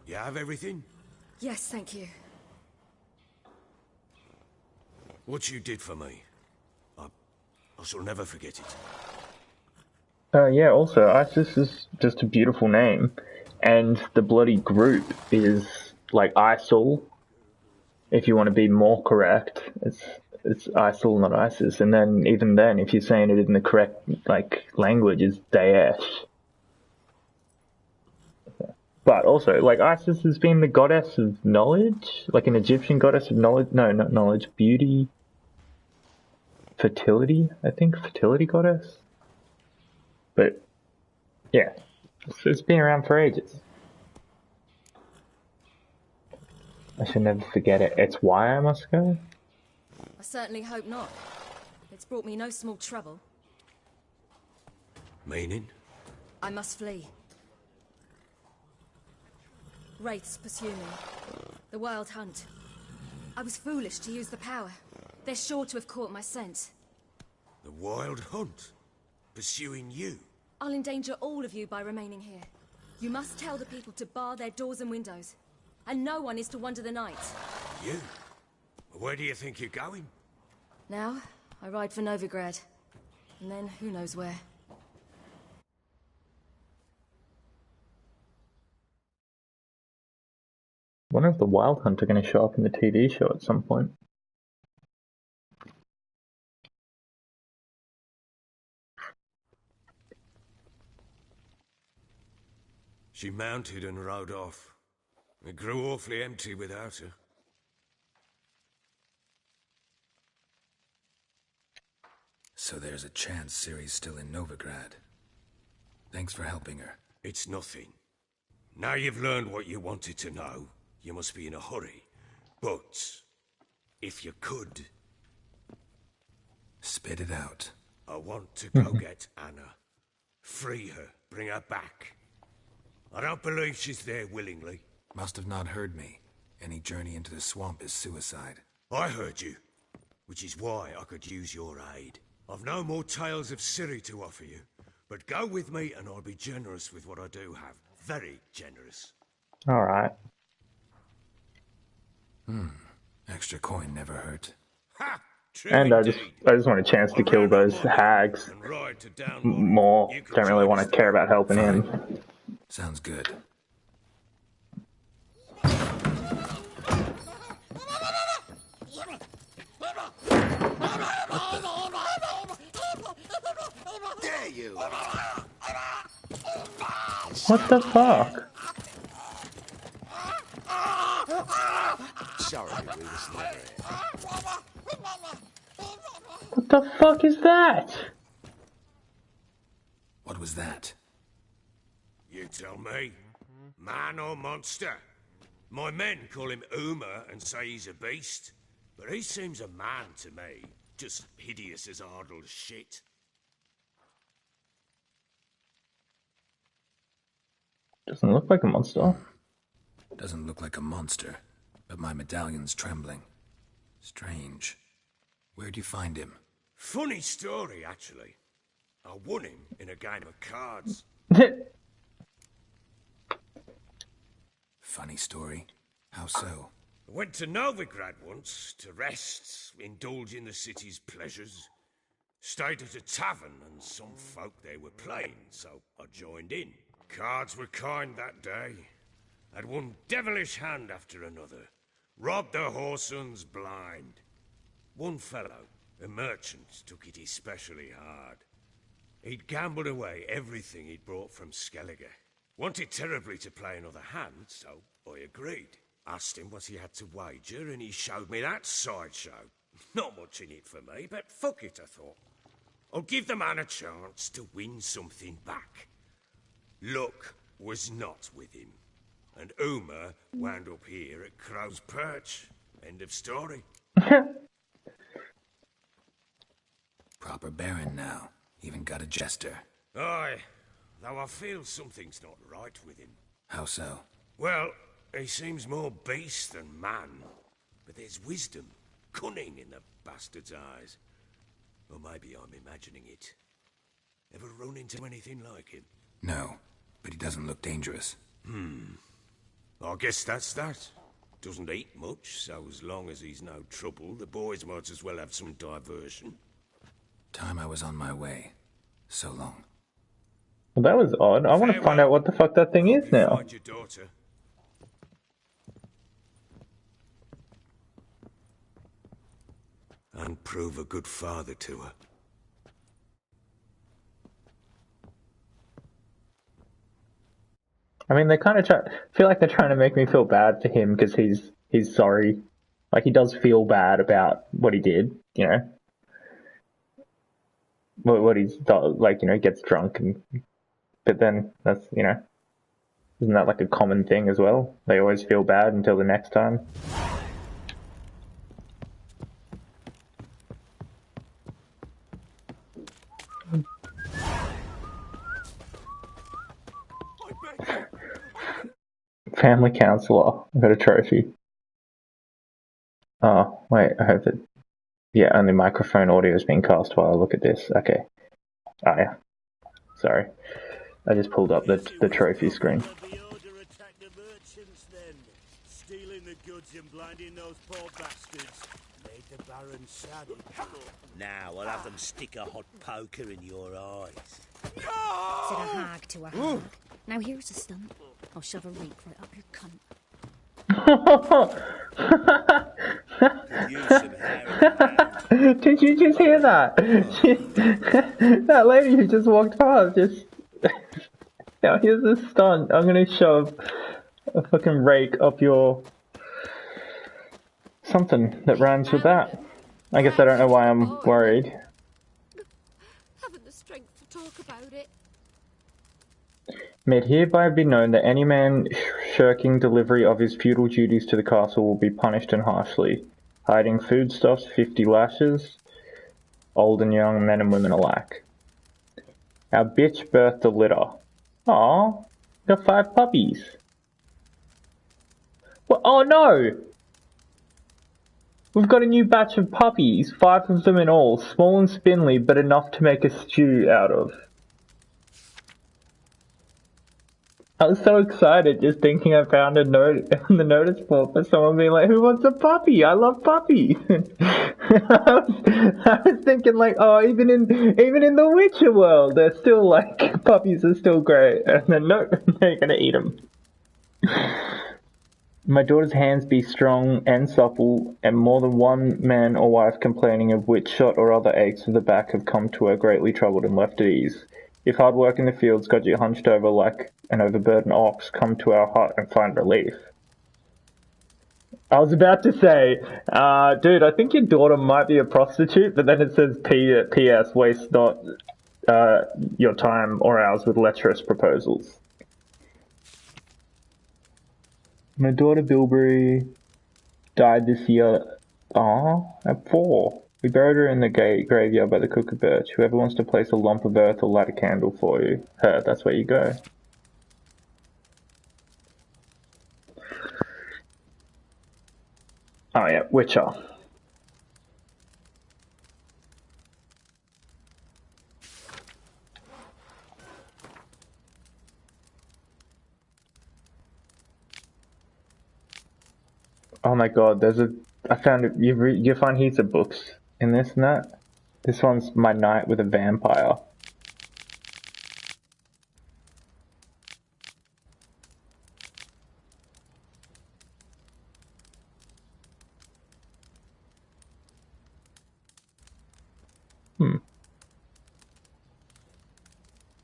You have everything? Yes, thank you. What you did for me, I shall never forget it. Yeah, also, Isis is just a beautiful name. And the bloody group is like ISIL. If you want to be more correct, it's ISIL, not ISIS. And then, even then, if you're saying it in the correct like language, it's Daesh. But also, like, Isis has been the goddess of knowledge? Like an Egyptian goddess of knowledge? No, not knowledge. Beauty? Fertility? I think fertility goddess? But, yeah. It's been around for ages. I should never forget it. It's why I must go? I certainly hope not. It's brought me no small trouble. Meaning? I must flee. Wraiths pursue me. The Wild Hunt. I was foolish to use the power. They're sure to have caught my scent. The Wild Hunt? Pursuing you? I'll endanger all of you by remaining here. You must tell the people to bar their doors and windows. And no one is to wander the night. You? Where do you think you're going? Now, I ride for Novigrad. And then, who knows where. I wonder if the Wild Hunt are going to show up in the TV show at some point. She mounted and rode off. It grew awfully empty without her. So there's a chance Ciri's still in Novigrad. Thanks for helping her. It's nothing. Now you've learned what you wanted to know, you must be in a hurry. But, if you could... Spit it out. I want to go get Anna. Free her, bring her back. I don't believe she's there willingly. Must have not heard me. Any journey into the swamp is suicide. I heard you, which is why I could use your aid. I've no more tales of Ciri to offer you, but go with me and I'll be generous with what I do have. Very generous. Alright. Extra coin never hurt. Ha! True And I indeed. just want a chance to kill those hags And ride to Downwater. more. You can Don't really join want us to care about helping him. Sounds good. Dare you! What the fuck? Sorry, we was never here. What the fuck is that? What was that? You tell me. Man or monster? My men call him Uma and say he's a beast, but he seems a man to me. Just hideous as Ardle's shit. Doesn't look like a monster. Doesn't look like a monster, but my medallion's trembling. Strange. Where'd you find him? Funny story, actually. I won him in a game of cards. Funny story. How so? I went to Novigrad once to rest, indulge in the city's pleasures. Stayed at a tavern and some folk there were playing, so I joined in. Cards were kind that day. Had one devilish hand after another. Robbed the whoresun's blind. One fellow, a merchant, took it especially hard. He'd gambled away everything he'd brought from Skellige. Wanted terribly to play another hand, so I agreed. Asked him what he had to wager, and he showed me that sideshow. Not much in it for me, but fuck it, I thought. I'll give the man a chance to win something back. Luck was not with him, and Uma wound up here at Crow's Perch. End of story. Proper baron now. Even got a jester. Aye, though I feel something's not right with him. How so? Well, he seems more beast than man, but there's wisdom, cunning in the bastard's eyes. Or maybe I'm imagining it. Ever run into anything like him? No, but he doesn't look dangerous. I guess that's that. Doesn't eat much, so as long as he's no trouble, the boys might as well have some diversion. Time I was on my way. So long. Well, that was odd. I want to find out what the fuck that thing is now. Find your daughter. And prove a good father to her. I mean, they kind of feel like they're trying to make me feel bad for him because he's sorry. Like, he does feel bad about what he did, you know? What he's done, like, you know, gets drunk and... But then, that's, you know... Isn't that like a common thing as well? They always feel bad until the next time. Family counselor. I got a trophy. Oh, wait, I hope that... Yeah, only microphone audio is being cast while I look at this. Okay. Oh, yeah. Sorry. I just pulled up the trophy screen. Stealing the goods and blinding those poor bastards made the Baron sad. Now I'll have them stick a hot poker in your eyes. Said a hag to a hag. Now here's a stunt. I'll shove a rake right up your cunt. Did you just hear that? That lady who just walked past just... Now here's a stunt. I'm gonna shove a fucking rake up your... Something that rhymes with that. I guess I don't know why I'm worried. Haven't the strength to talk about it. May it hereby be known that any man shirking delivery of his feudal duties to the castle will be punished and harshly. Hiding foodstuffs, 50 lashes. old and young, men and women alike. Our bitch birthed a litter. Aw, got 5 puppies. What? Oh no! We've got a new batch of puppies, 5 of them in all, small and spindly, but enough to make a stew out of. I was so excited just thinking I found a note on the notice board for someone being like, who wants a puppy? I love puppies. I was thinking like, oh, even in the Witcher world, they're still like, puppies are still great. And then no, they're gonna eat them. My daughter's hands be strong and supple, and more than one man or wife complaining of witch shot or other aches of the back have come to her greatly troubled and left at ease. If hard work in the fields got you hunched over like an overburdened ox, come to our hut and find relief. I was about to say, dude, I think your daughter might be a prostitute, but then it says P.S. waste not your time or ours with lecherous proposals. My daughter Bilberry died this year. At 4. We buried her in the graveyard by the Cuckoo Birch. Whoever wants to place a lump of earth or light a candle for you, that's where you go. Oh yeah, Witcher. Oh my god, I found it, you find heaps of books in this and that. This one's My Night with a Vampire.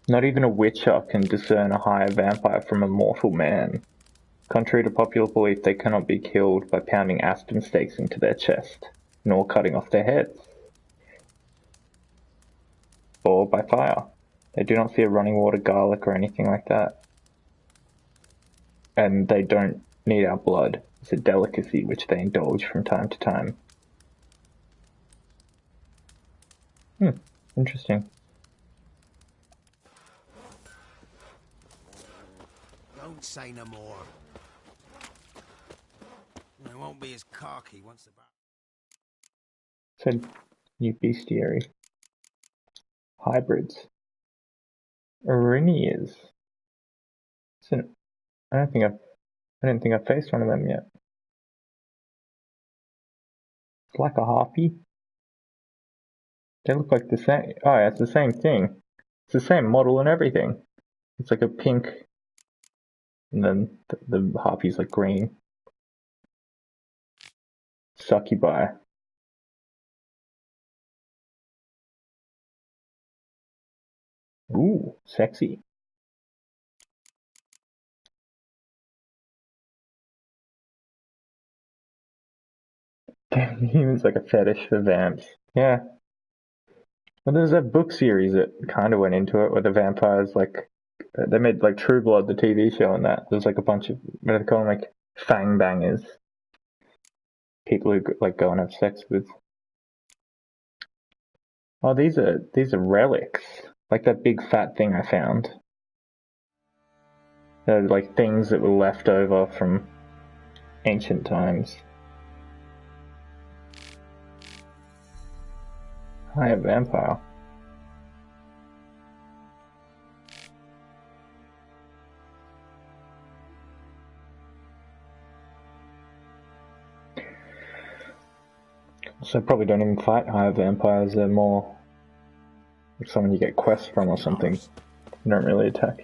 Not even a witcher can discern a higher vampire from a mortal man. Contrary to popular belief, they cannot be killed by pounding aspen stakes into their chest, nor cutting off their heads, or by fire. They do not fear running water, garlic, or anything like that. And they don't need our blood. It's a delicacy which they indulge from time to time. Interesting. Don't say no more. I won't be as cocky once the... Said new bestiary. Hybrids. Arinias. I don't think I've faced one of them yet. It's like a harpy. They look like the same. Oh yeah, it's the same thing. It's the same model and everything. It's like a pink, and then the harpy's like green. Succubi. Ooh, sexy. Damn, humans like a fetish for vamps. Yeah. Well, there's that book series that kind of went into it, where the vampires, like, they made, like, True Blood, the TV show, and that. There's, like, a bunch of, what do they call them, like, fang bangers. People who, like, go and have sex with. Oh, these are relics. Like that big fat thing I found. They're, like, things that were left over from ancient times. Hi, a vampire. So probably don't even fight higher vampires, they're more like someone you get quests from or something. They don't really attack.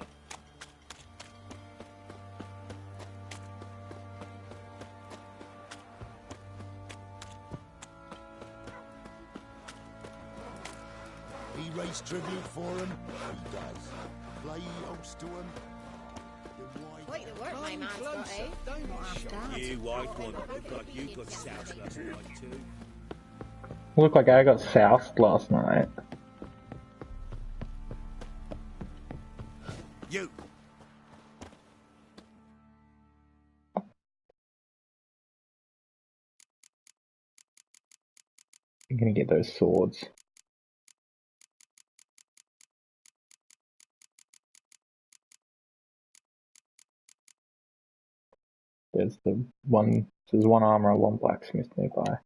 He raised tribute for him. He does. Play host to him. Like the work my man's got, eh? You white one, you got soused last night too. Look like I got soused last night. You! I'm gonna get those swords. there's one armor and one blacksmith nearby.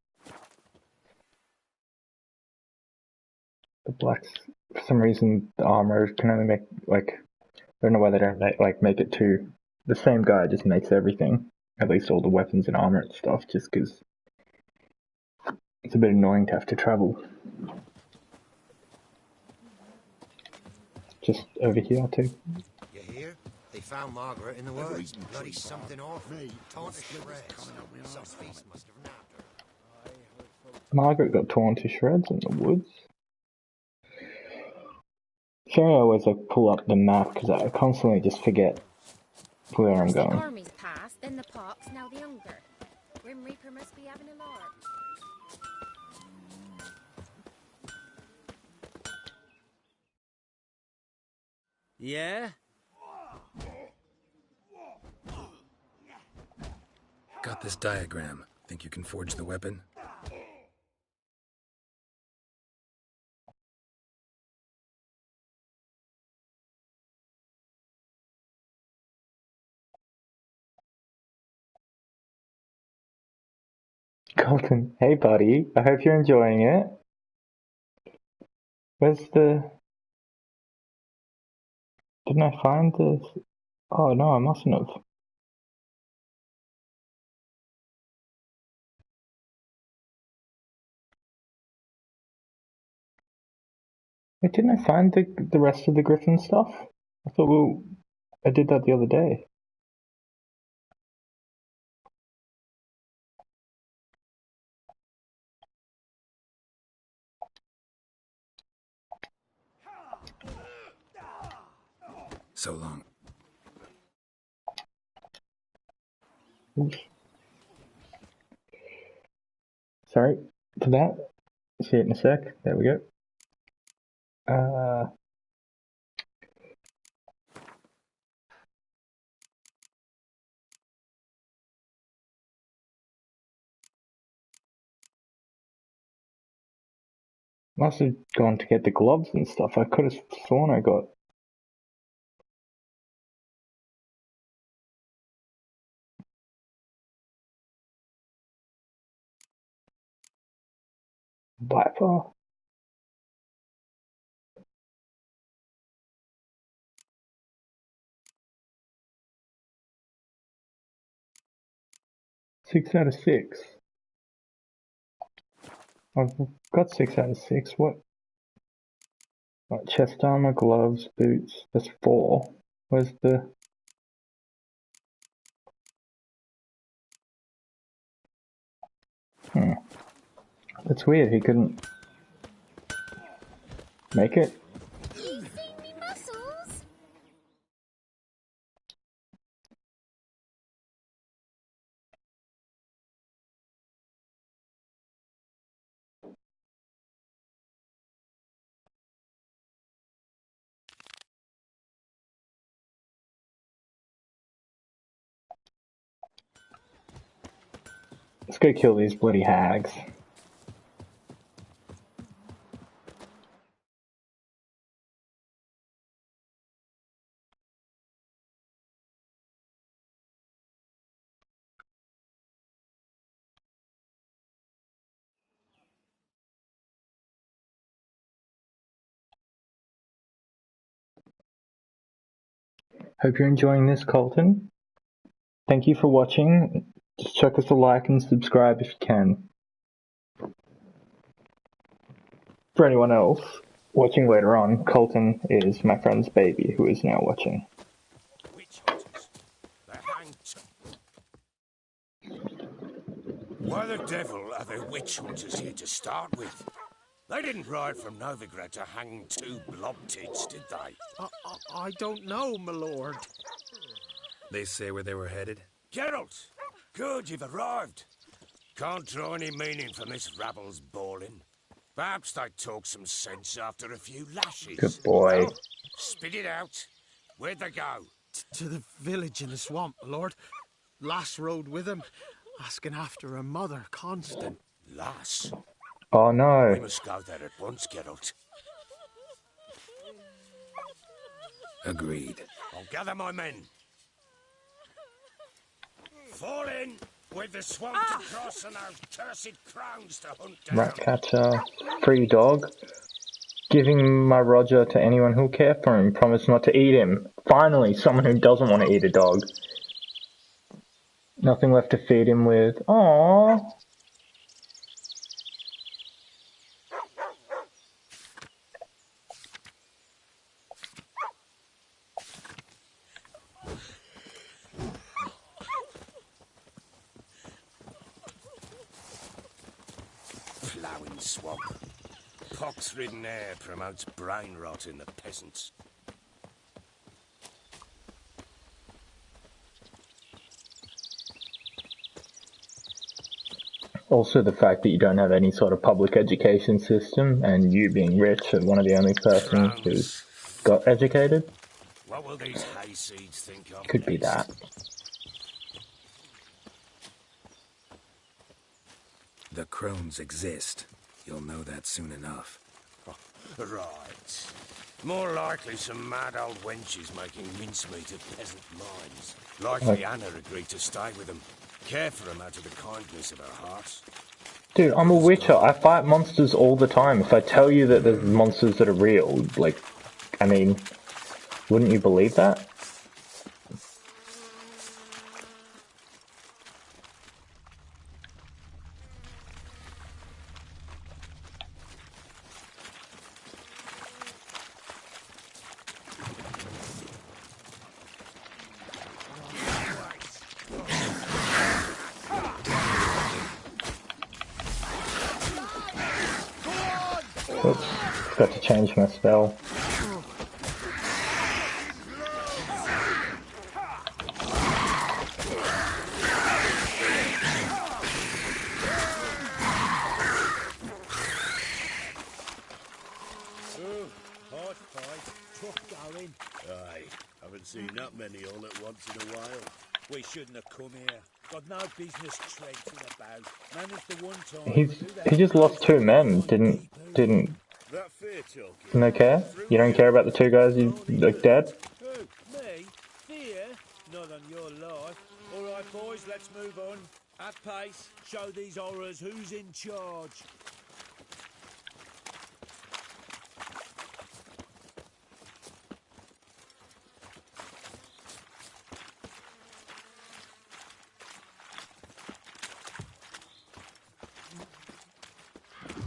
The blacks, for some reason, the armor can only make, like, I don't know why they don't make it two. The same guy just makes everything, at least all the weapons and armor and stuff, just because it's a bit annoying to have to travel. Just over here too. You hear? They found Margaret in the woods. Bloody something awful. Torn to shreds. Some beast must have nabbed her. Margaret got torn to shreds in the woods. Sorry, I always pull up the map because I constantly just forget where I'm going. The army's passed, then the pox, now the hunger. Grim Reaper must be having a lark. Yeah? Got this diagram. Think you can forge the weapon? Colton, hey buddy, I hope you're enjoying it. Where's the... Didn't I find this? Oh no, I mustn't have. Wait, didn't I find the rest of the Griffin stuff? I thought I did that the other day. So long. Oops. Sorry for that. See it in a sec. There we go. Must have gone to get the gloves and stuff. I could have sworn I got. Viper. Six out of six. I've got 6 out of 6. What? Right, chest armor, gloves, boots. That's 4. Where's the... That's weird, he couldn't make it. You seen me muscles? Let's go kill these bloody hags. Hope you're enjoying this, Colton. Thank you for watching. Just chuck us a like and subscribe if you can. For anyone else watching later on, Colton is my friend's baby who is now watching. Witch hunters. They're hanged. Why the devil are there witch hunters here to start with? They didn't ride from Novigrad to hang 2 blob tits, did they? I don't know, my lord. They say where they were headed? Geralt! Good, you've arrived. Can't draw any meaning from this rabble's bawling. Perhaps they talk some sense after a few lashes. Good boy. Well, spit it out. Where'd they go? To the village in the swamp, my lord. Lass rode with him, asking after her mother, Constant. Lass? Oh no. We must go there at once, Geralt. Agreed. I'll gather my men. Fall in with the swamp to cross and our cursed crowns to hunt down. Ratcatcher, free dog. Giving my Roger to anyone who'll care for him. Promise not to eat him. Finally, someone who doesn't want to eat a dog. Nothing left to feed him with. Aww. Ploughing swamp. Pox-ridden air promotes brain rot in the peasants. Also the fact that you don't have any sort of public education system, and you being rich and one of the only persons who's got educated. What will these hayseeds think of Could be next? that. The crones exist. You'll know that soon enough. Right. More likely some mad old wenches making mincemeat of peasant minds. Likely Anna agreed to stay with them. Care for them out of the kindness of her heart. Dude, I'm a witcher. I fight monsters all the time. If I tell you that there's monsters that are real, like, I mean, wouldn't you believe that? Oops, forgot to change my spell. Aye, haven't seen that many all at once in a while. We shouldn't have come here. Got no business traipsing about. Managed the one time. He just lost 2 men. Didn't. That fear talking. No care? You don't care about the 2 guys you like dead? Who? Me? Fear? Not on your life. All right, boys, let's move on. At pace. Show these horrors who's in charge.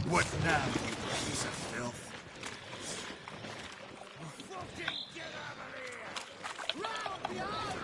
What now, you piece of filth? Fucking get out of here! Round behind!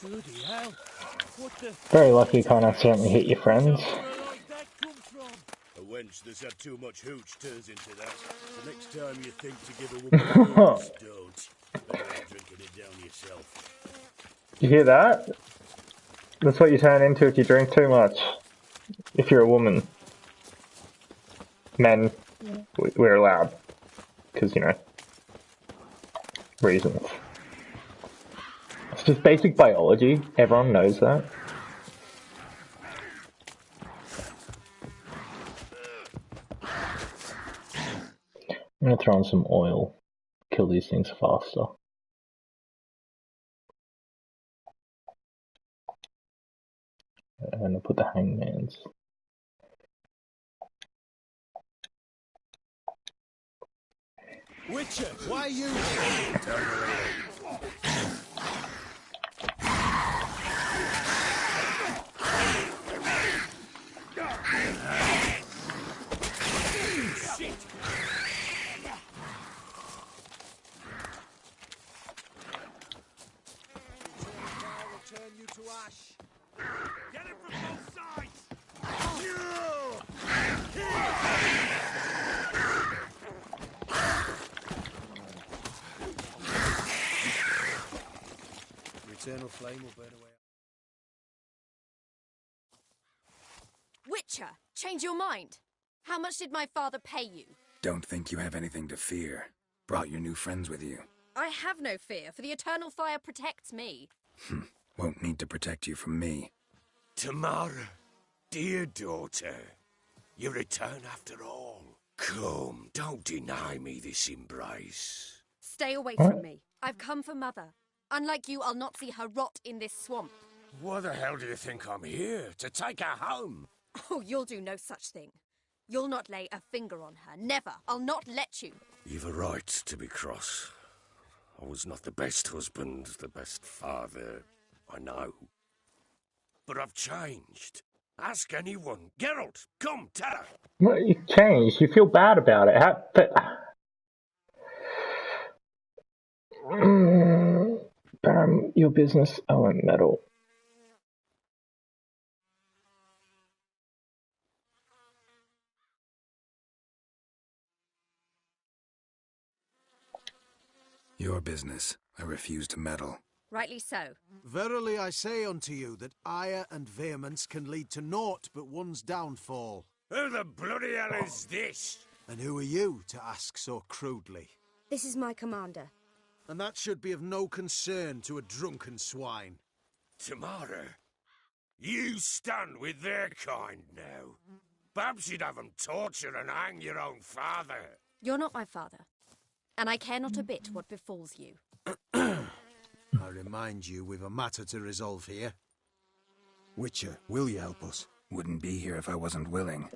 Bloody hell. What the... Very lucky you can't accidentally hit your friends. A wench that's had too much hooch turns into that. The next time you think to give a woman a just don't. Better have drinking it down yourself. You hear that? That's what you turn into if you drink too much. If you're a woman. Men, we're allowed. Because, you know, reasons. It's just basic biology. Everyone knows that. I'm gonna throw in some oil. Kill these things faster. And I'll put the hangman's. Witcher, why are you Shit! Return you to ash. Get it from both sides! eternal flame will burn away. Witcher, change your mind. How much did my father pay you? Don't think you have anything to fear. Brought your new friends with you. I have no fear, for the eternal fire protects me. Won't need to protect you from me. Tamara, dear daughter, you return after all. Come, don't deny me this embrace. Stay away from me. I've come for Mother. Unlike you, I'll not see her rot in this swamp. Why the hell do you think I'm here? To take her home? Oh, you'll do no such thing. You'll not lay a finger on her. Never. I'll not let you. You've a right to be cross. I was not the best husband, the best father, I know. But I've changed. Ask anyone. Geralt, come, tell her. Well, you changed. You feel bad about it. Your business. I won't meddle. Your business. I refuse to meddle. Rightly so. Verily I say unto you that ire and vehemence can lead to naught but one's downfall. Who the bloody hell is this? And who are you to ask so crudely? This is my commander. And that should be of no concern to a drunken swine. Tamara, you stand with their kind now. Perhaps you'd have them torture and hang your own father. You're not my father. And I care not a bit what befalls you. I remind you we've a matter to resolve here. Witcher, will you help us? Wouldn't be here if I wasn't willing.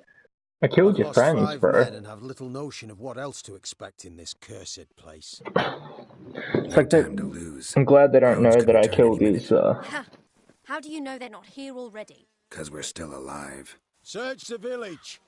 I killed your I've lost friends, 5 bro. men and have little notion of what else to expect in this cursed place. It's like that. I'm glad they don't know that I killed his. How do you know they're not here already? 'Cause we're still alive. Search the village.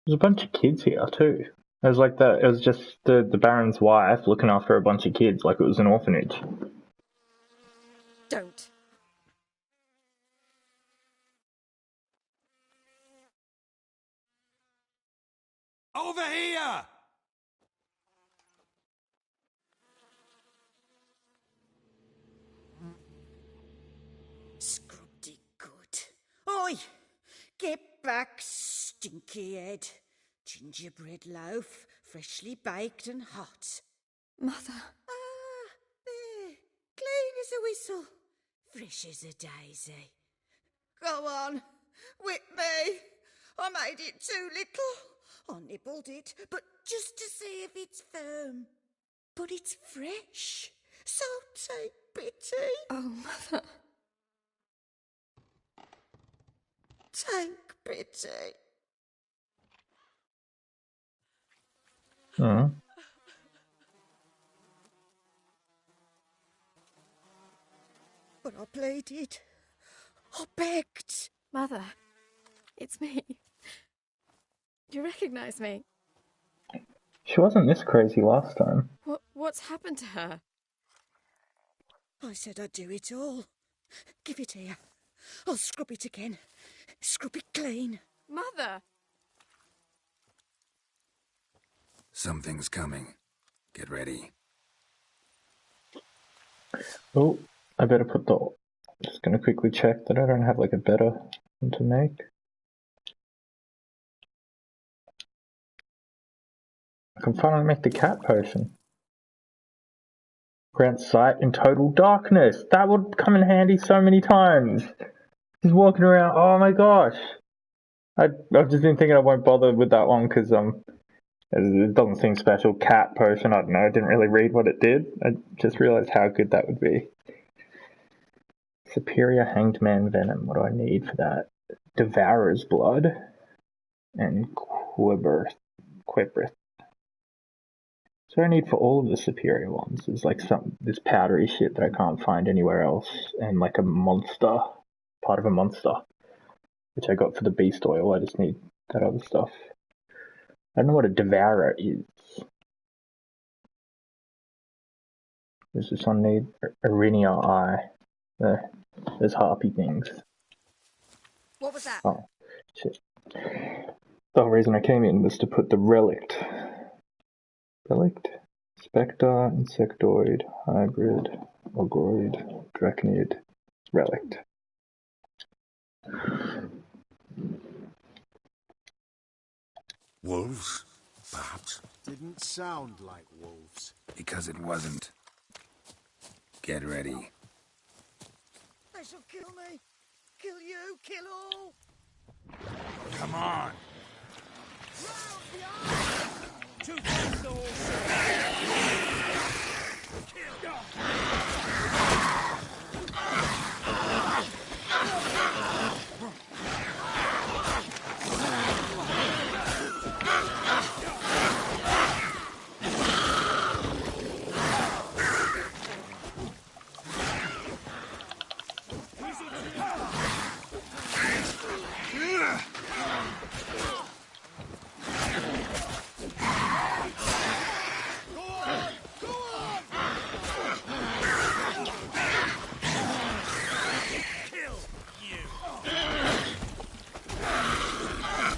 There's a bunch of kids here too. It was like that. It was just the Baron's wife looking after a bunch of kids, like it was an orphanage. Don't. Over here! Scrubby good. Oi! Get back, stinky head. Gingerbread loaf, freshly baked and hot. Mother. Ah, there. Clean as a whistle. Fresh as a daisy. Go on, whip me. I made it too little. I nibbled it, but just to see if it's firm. But it's fresh, so take pity. Oh, Mother. Take pity. Hmm. But I pleaded. I begged. Mother, it's me. Do you recognize me? She wasn't this crazy last time. What's happened to her? I said I'd do it all. Give it here. I'll scrub it again. Scrub it clean. Mother! Something's coming. Get ready. Oh, I better put the... Just gonna quickly check that I don't have like a better one to make. I can finally make the cat potion. Grants sight in total darkness. That would come in handy so many times. He's walking around. Oh my gosh. I've just been thinking I won't bother with that one because it doesn't seem special. Cat potion. I don't know. I didn't really read what it did. I just realized how good that would be. Superior hanged man venom. What do I need for that? Devourer's blood and quibrith. So I need for all of the superior ones. There's like this powdery shit that I can't find anywhere else, and like a monster part of a monster, which I got for the beast oil. I just need that other stuff. I don't know what a devourer is. Does this one need Arinia eye? There's harpy things. What was that? Oh, shit. The whole reason I came in was to put the relict. Relict? Spectre, Insectoid, Hybrid, Ogroid, Draconid, Relict. Wolves, perhaps? Didn't sound like wolves. Because it wasn't. Get ready. They shall kill me. Kill you, kill all. Come on! Two things all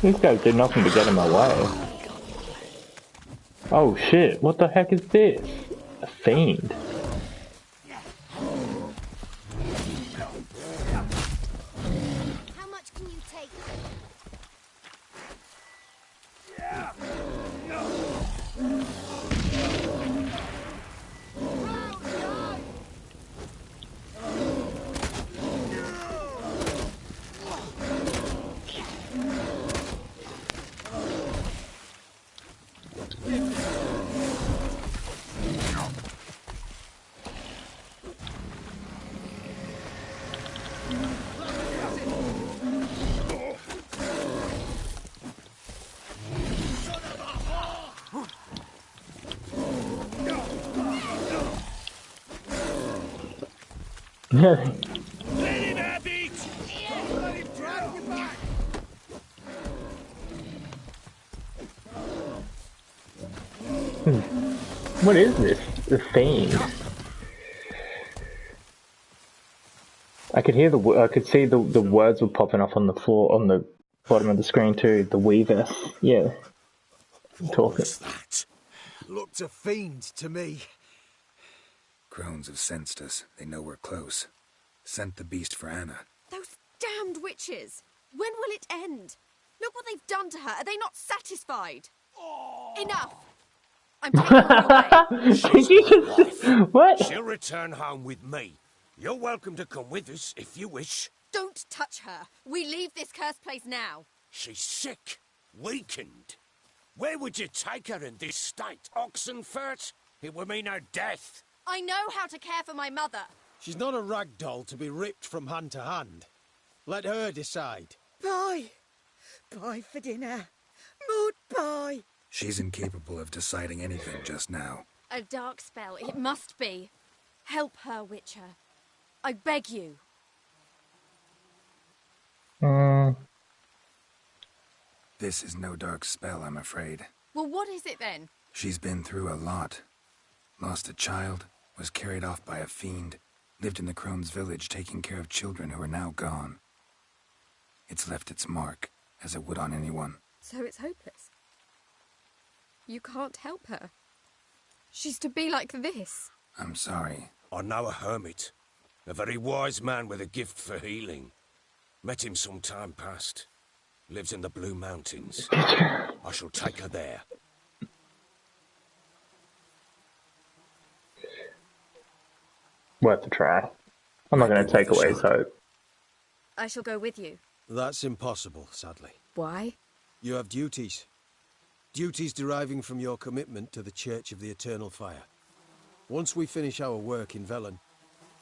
These guys did nothing to get in my way. Oh shit, what the heck is this? A fiend. How much can you take? Yeah. Let him have it! Let him drag you back! What is this? The fiend. I could hear I could see the words were popping up on the floor, on the bottom of the screen too. The Weavers. Yeah. Talking. What's that? Looked a fiend to me. Crones have sensed us. They know we're close. Sent the beast for Anna. Those damned witches! When will it end? Look what they've done to her. Are they not satisfied? Enough! I'm taking her away. What? She'll return home with me. You're welcome to come with us if you wish. Don't touch her. We leave this cursed place now. She's sick, weakened. Where would you take her in this state? Oxenfurt? It would mean her death. I know how to care for my mother. She's not a rag doll to be ripped from hand to hand. Let her decide. Pie. Pie for dinner. More pie. She's incapable of deciding anything just now. A dark spell. It must be. Help her, Witcher. I beg you. This is no dark spell, I'm afraid. Well, what is it then? She's been through a lot. Lost a child, was carried off by a fiend, lived in the Crone's village taking care of children who are now gone. It's left its mark, as it would on anyone. So it's hopeless. You can't help her. She's to be like this. I'm sorry. I know a hermit. A very wise man with a gift for healing. Met him some time past. Lives in the Blue Mountains. I shall take her there. Worth a try. I'm not going to take away his hope. I shall go with you. That's impossible, sadly. Why? You have duties. Duties deriving from your commitment to the Church of the Eternal Fire. Once we finish our work in Velen,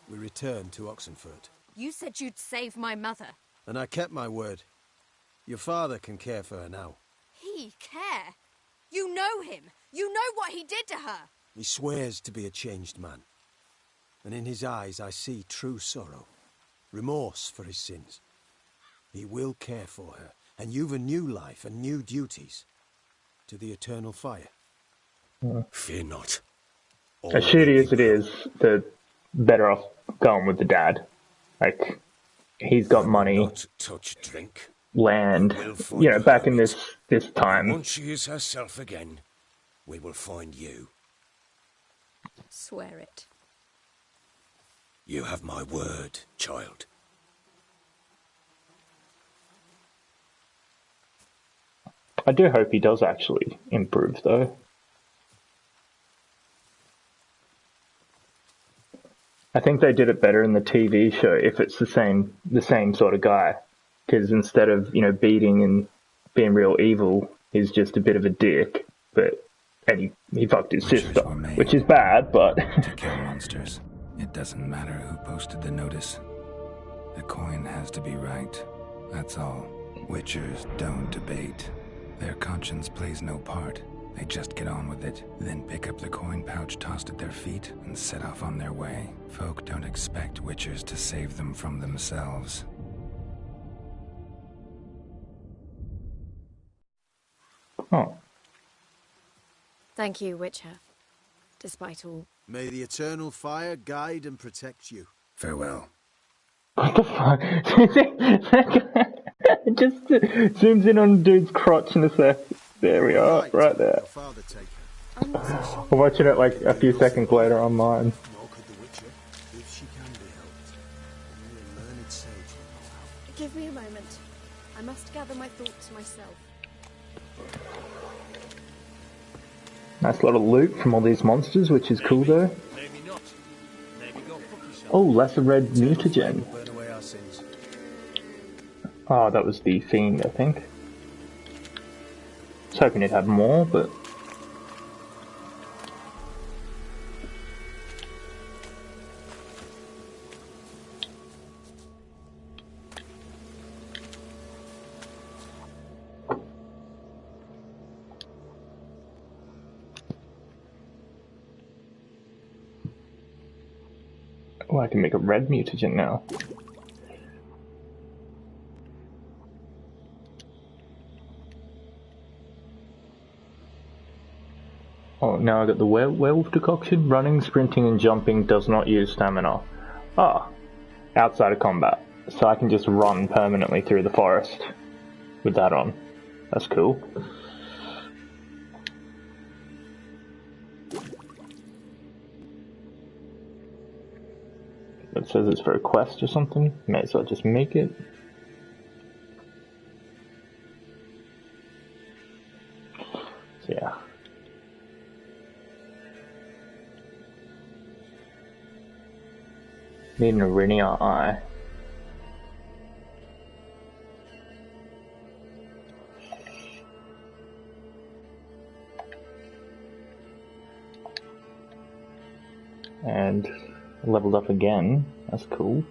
we return to Oxenfurt. You said you'd save my mother. And I kept my word. Your father can care for her now. He care? You know him. You know what he did to her. He swears to be a changed man. And in his eyes I see true sorrow. remorse for his sins. He will care for her, and you've a new life and new duties. To the eternal fire. Fear not. As shitty as it is, the better off going with the dad. Like, he's got money, touch drink. Land, you know, back in this time. Once she is herself again, we will find you. Swear it. You have my word, child. I do hope he does actually improve, though. I think they did it better in the TV show if it's the same sort of guy. Because instead of, you know, beating and being real evil, he's just a bit of a dick. And he fucked his sister, which is bad, but... to kill monsters. It doesn't matter who posted the notice. The coin has to be right. That's all. Witchers don't debate. Their conscience plays no part. They just get on with it, then pick up the coin pouch tossed at their feet and set off on their way. Folk don't expect witchers to save them from themselves. Oh. Thank you, Witcher. Despite all. May the eternal fire guide and protect you. Farewell. What the fuck? It just zooms in on the dude's crotch in a sec. There we are, right there. I'm watching it like a few seconds later on mine. Give me a moment. I must gather my thoughts myself. Nice lot of loot from all these monsters, which is cool though. Oh, lesser red mutagen. Oh, that was the Fiend, I think. I was hoping it'd have more, but... Oh, I can make a red mutagen now. Oh, now I got the werewolf decoction. Running, sprinting, and jumping does not use stamina. Ah, outside of combat. So I can just run permanently through the forest with that on. That's cool. It says it's for a quest or something. May as well just make it. So yeah. Need an Arinia eye. And leveled up again. That's cool.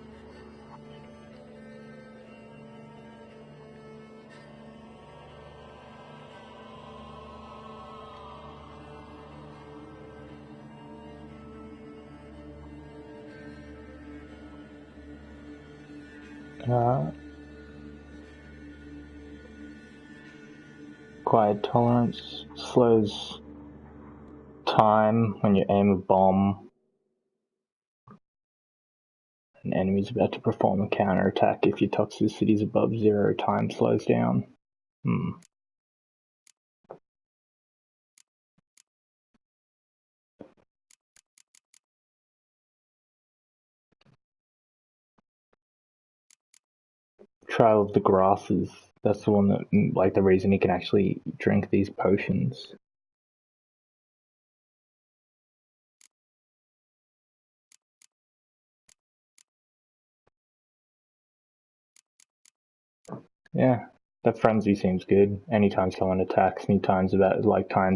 Quiet tolerance slows time when you aim a bomb. An enemy is about to perform a counterattack if your toxicity is above 0, time slows down. Trial of the Grasses. That's the one that, like, the reason he can actually drink these potions. Yeah, that frenzy seems good. Anytime someone attacks me, time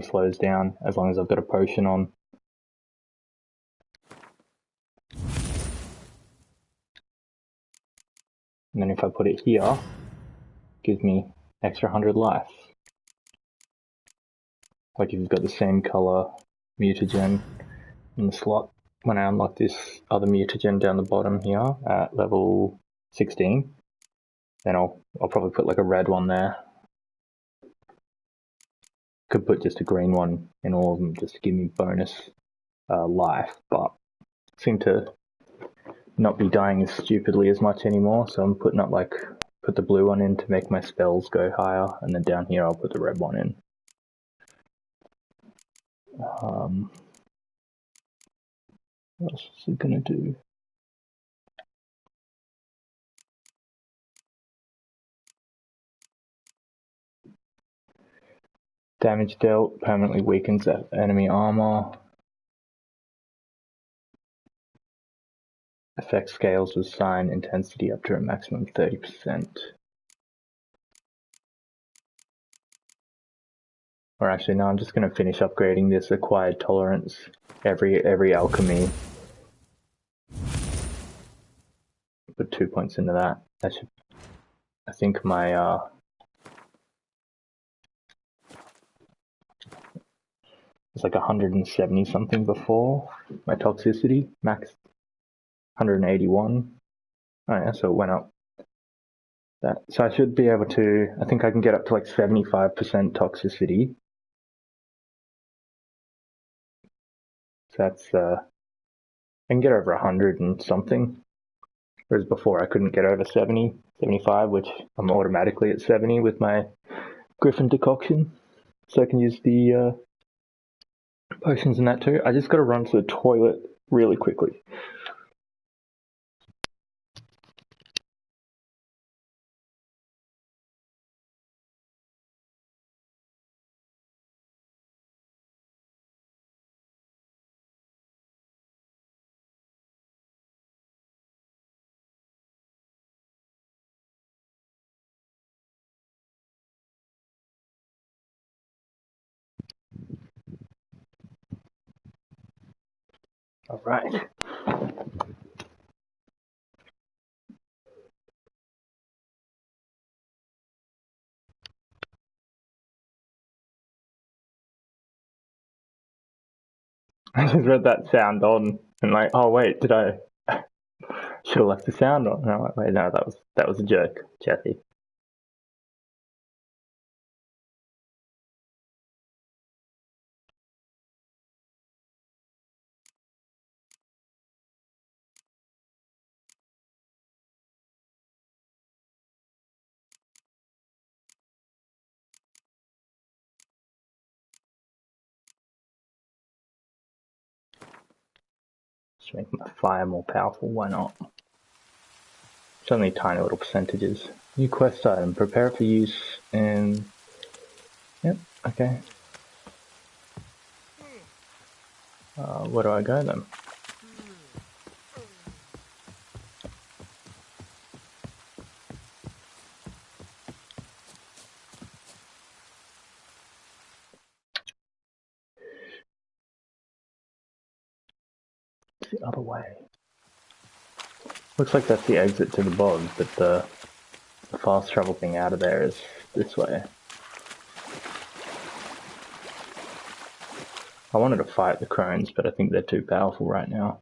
slows down, as long as I've got a potion on. And then if I put it here, it gives me extra 100 life. Like if you've got the same color mutagen in the slot. When I unlock this other mutagen down the bottom here at level 16. Then I'll probably put like a red one there. Could put just a green one in all of them just to give me bonus life, but seem to not be dying as stupidly as much anymore, so I'm putting up like, put the blue one in to make my spells go higher, and then down here I'll put the red one in. What else is it gonna do? Damage dealt permanently weakens enemy armor. Effect scales with sign intensity up to a maximum 30%. Or actually, no, I'm just going to finish upgrading this acquired tolerance every alchemy. Put 2 points into that. That should, I think my it's like 170 something before my toxicity, max 181. Oh yeah, so it went up. That, so I should be able to, I think I can get up to like 75% toxicity. So that's, I can get over 100 and something. Whereas before I couldn't get over 70, 75, which I'm automatically at 70 with my Griffin decoction. So I can use the potions in that too. I just got to run to the toilet really quickly. All right. I just read that sound on and like, oh wait, did I should have left the sound on? And I'm like, wait, no, that was a joke, Jeffy. Just make my fire more powerful, why not? It's only tiny little percentages. New quest item, prepare for use in... Yep, okay. Where do I go then? It's the other way. Looks like that's the exit to the bog, but the fast travel thing out of there is this way. I wanted to fight the crones, but I think they're too powerful right now.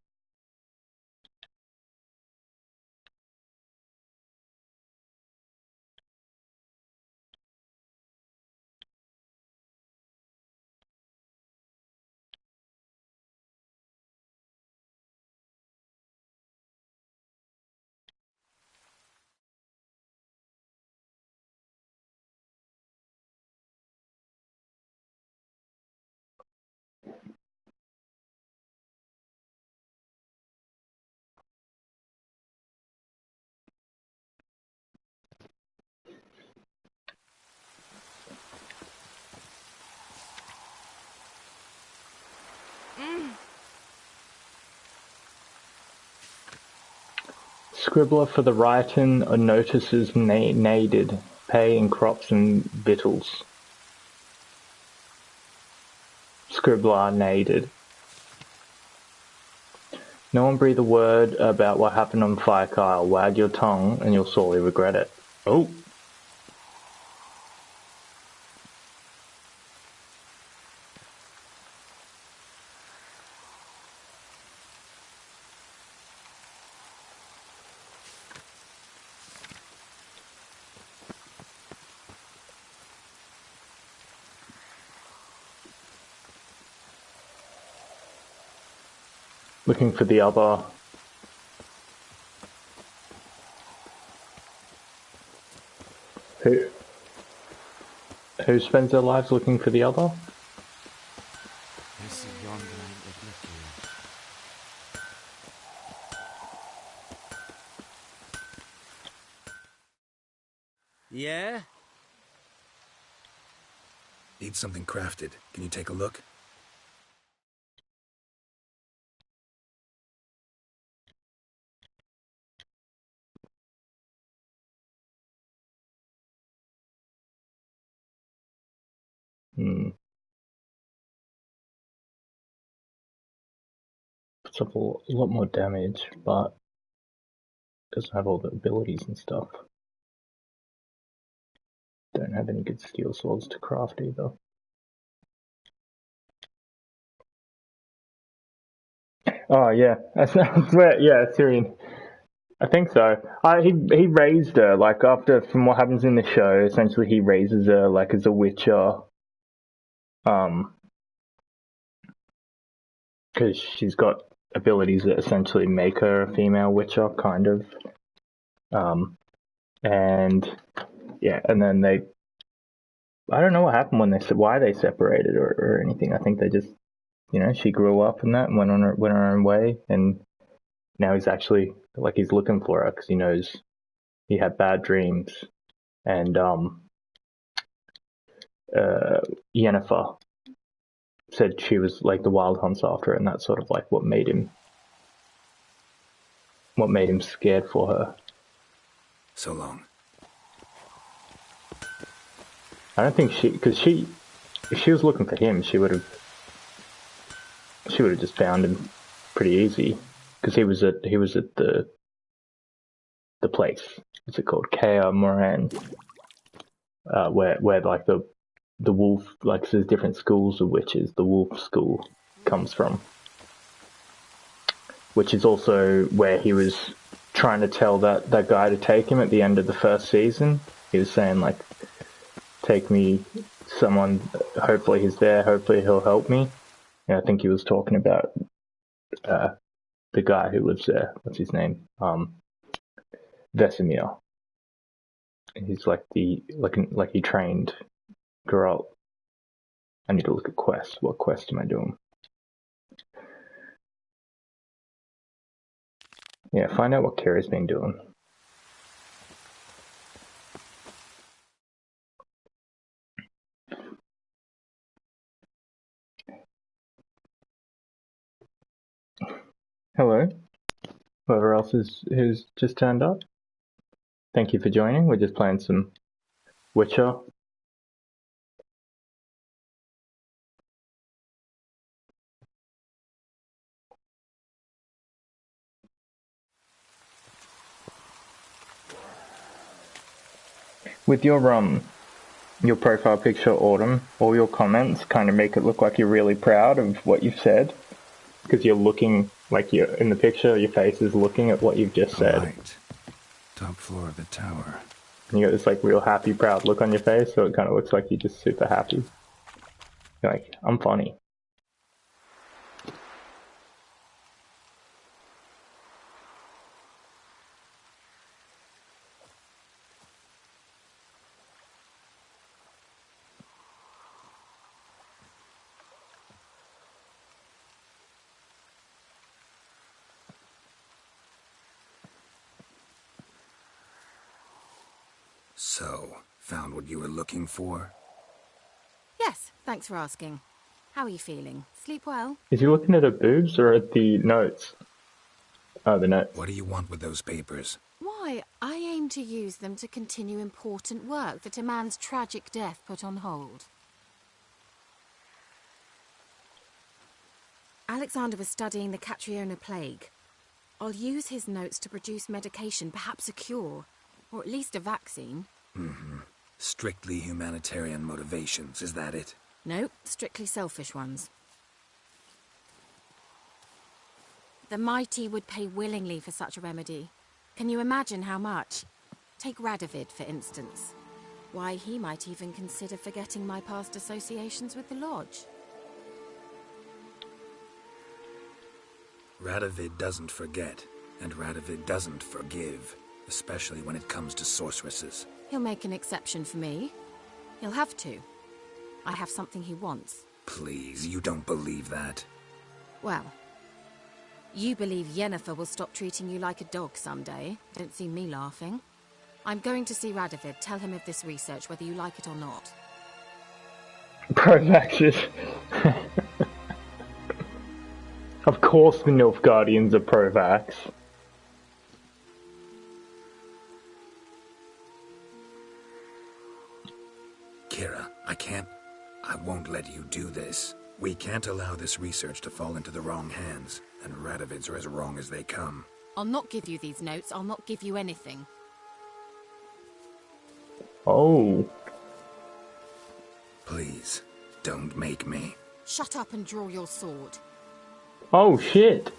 Scribbler for the writing of notices needed, pay in crops and victuals. Scribbler needed. No one breathe a word about what happened on Fire Kyle. Wag your tongue and you'll sorely regret it. Oh! looking for the other. Who spends their lives looking for the other? Yeah? Need something crafted. Can you take a look? Puts up a lot more damage, but doesn't have all the abilities and stuff. Don't have any good steel swords to craft either. Oh yeah, that's where, yeah, Tyrion. I think so. He raised her, like, after, from what happens in the show, essentially he raises her, like, as a witcher. Because she's got abilities that essentially make her a female witcher, kind of. And, yeah, and then I don't know what happened why they separated or anything. I think they just, she grew up and that and went her own way, and now he's actually, like, he's looking for her because he knows he had bad dreams. And Yennefer said she was like the Wild Hunt's after her, and that's sort of like what made him scared for her. So long. I don't think if she was looking for him, she would have just found him pretty easy, because he was at the place. What's it called? Kaer Morhen, where like the wolf, like, there's different schools of witches. The wolf school comes from, which is also where he was trying to tell that guy to take him at the end of the first season. He was saying, like, take me someone, hopefully he's there, hopefully he'll help me. And I think he was talking about the guy who lives there. What's his name? Vesemir. He's like he trained Geralt. I need to look at quests. What quest am I doing? Yeah, find out what Ciri's been doing. Hello, whoever else who's just turned up. Thank you for joining. We're just playing some Witcher. With your profile picture, Autumn, all your comments kind of make it look like you're really proud of what you've said, because you're looking, like, you're in the picture, your face is looking at what you've just said. Right. Top floor of the tower. And you got this, like, real happy, proud look on your face, so it kind of looks like you're just super happy. You're like, I'm funny. So, found what you were looking for? Yes, thanks for asking. How are you feeling? Sleep well? Is he looking at her boobs or at the notes? Oh, the notes. What do you want with those papers? Why, I aim to use them to continue important work that a man's tragic death put on hold. Alexander was studying the Catriona plague. I'll use his notes to produce medication, perhaps a cure, or at least a vaccine. Mm-hmm. Strictly humanitarian motivations, is that it? No, strictly selfish ones. The mighty would pay willingly for such a remedy. Can you imagine how much? Take Radovid, for instance. Why, he might even consider forgetting my past associations with the Lodge. Radovid doesn't forget, and Radovid doesn't forgive, especially when it comes to sorceresses. He'll make an exception for me. He'll have to. I have something he wants. Please, you don't believe that. Well, you believe Yennefer will stop treating you like a dog someday. Don't see me laughing. I'm going to see Radovid, tell him of this research, whether you like it or not. Provaxes. Of course the Nilfgaardians are pro-vax. Kira, I won't let you do this. We can't allow this research to fall into the wrong hands, and Radovid's are as wrong as they come. I'll not give you these notes, I'll not give you anything. Oh. Please, don't make me. Shut up and draw your sword. Oh shit.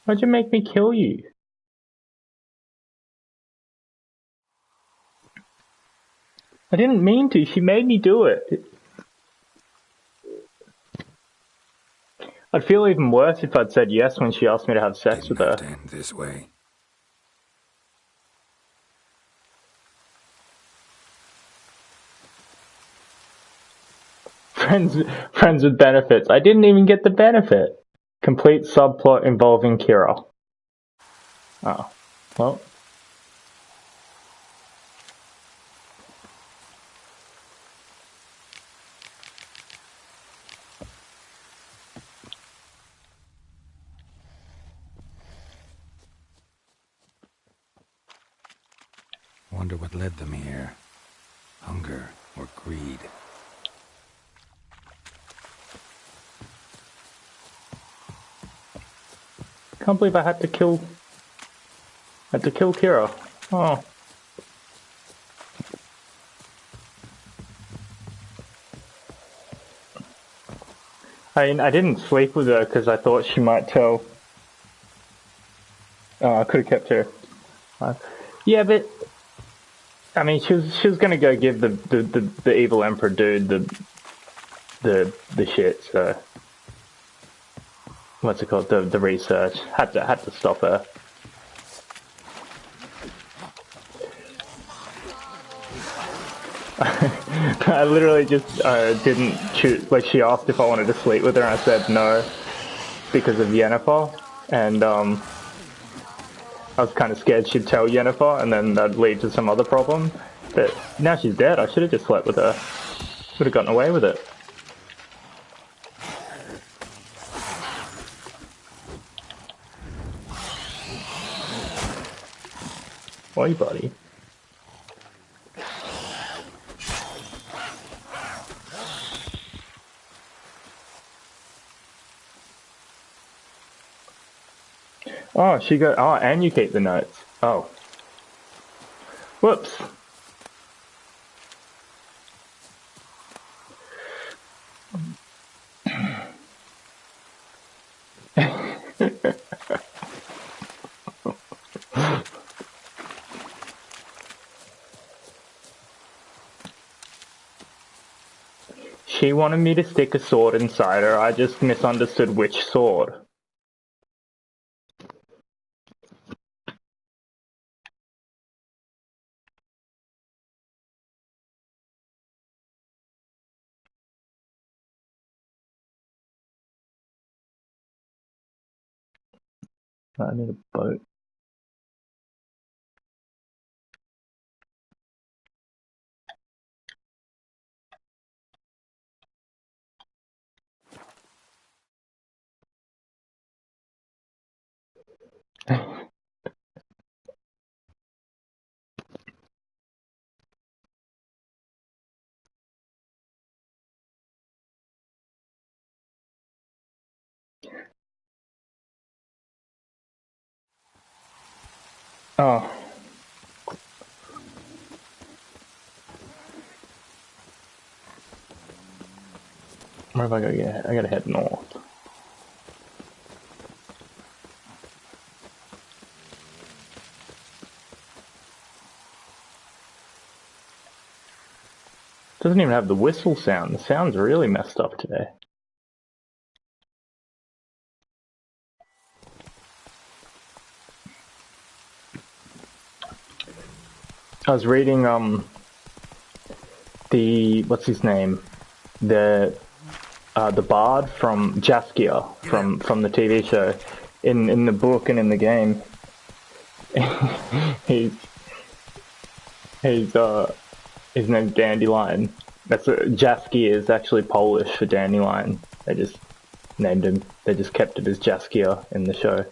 Why'd you make me kill you? I didn't mean to, she made me do it. I'd feel even worse if I'd said yes when she asked me to have sex with her. Didn't have to end this way. Friends with benefits. I didn't even get the benefit. Complete subplot involving Kira. Oh. Well. Wonder what led them here. Hunger or greed. Can't believe I had to kill Kira. Oh. I didn't sleep with her because I thought she might tell. I could have kept her. Yeah, but I mean, she was gonna go give the evil emperor dude the shit. So what's it called? The research had to stop her. I literally just didn't choose. Like, she asked if I wanted to sleep with her, and I said no because of Yennefer, and I was kind of scared she'd tell Yennefer, and then that'd lead to some other problem. But now she's dead. I should have just slept with her. Would have gotten away with it. Oi, buddy. Oh, she got. Oh, and you keep the notes. Oh. Whoops. She wanted me to stick a sword inside her. I just misunderstood which sword. I need a boat. Oh. Where have I got to get? I gotta head north. Doesn't even have the whistle sound. The sound's really messed up today. I was reading what's his name? The bard from Jaskier from the TV show. In the book and in the game. His name's Dandelion. Jaskier is actually Polish for dandelion. They just named him. They just kept it as Jaskier in the show.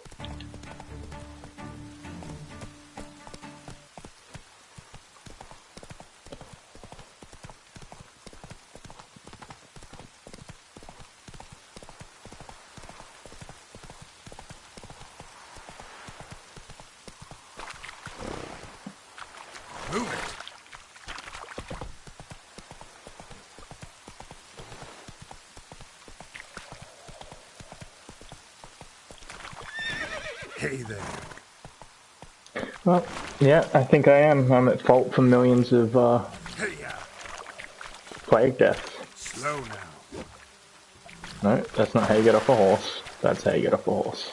Hey there. Well, yeah, I think I am. I'm at fault for millions of plague deaths. Slow now. No, that's not how you get off a horse. That's how you get off a horse.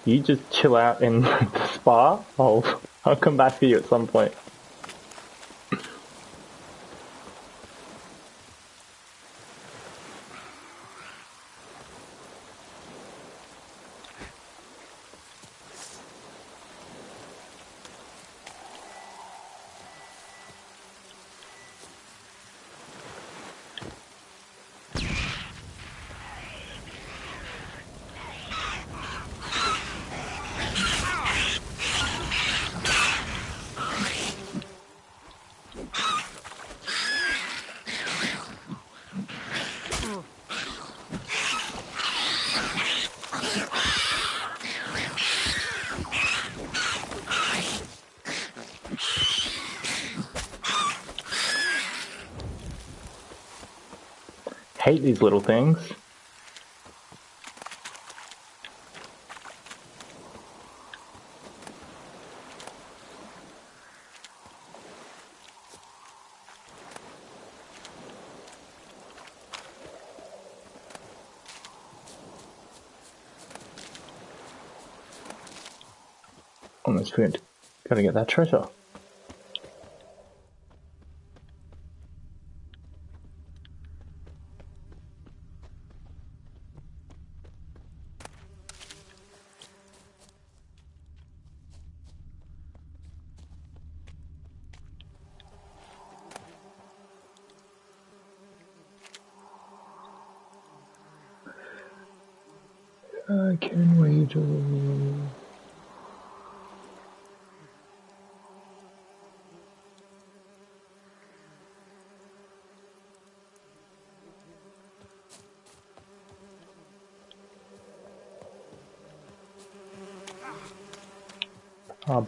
You just chill out in the spa. I'll come back for you at some point. Hate these little things. Almost forgot. Gotta get that treasure. Can we do?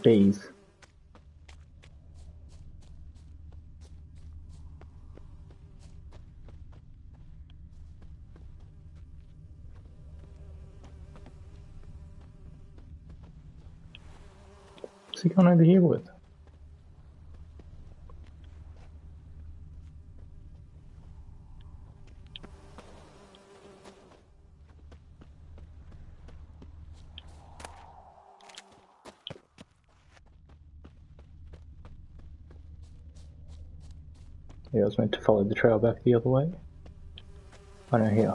Bees. What's he gone over here with? Yeah, I was meant to follow the trail back the other way. Oh no, here.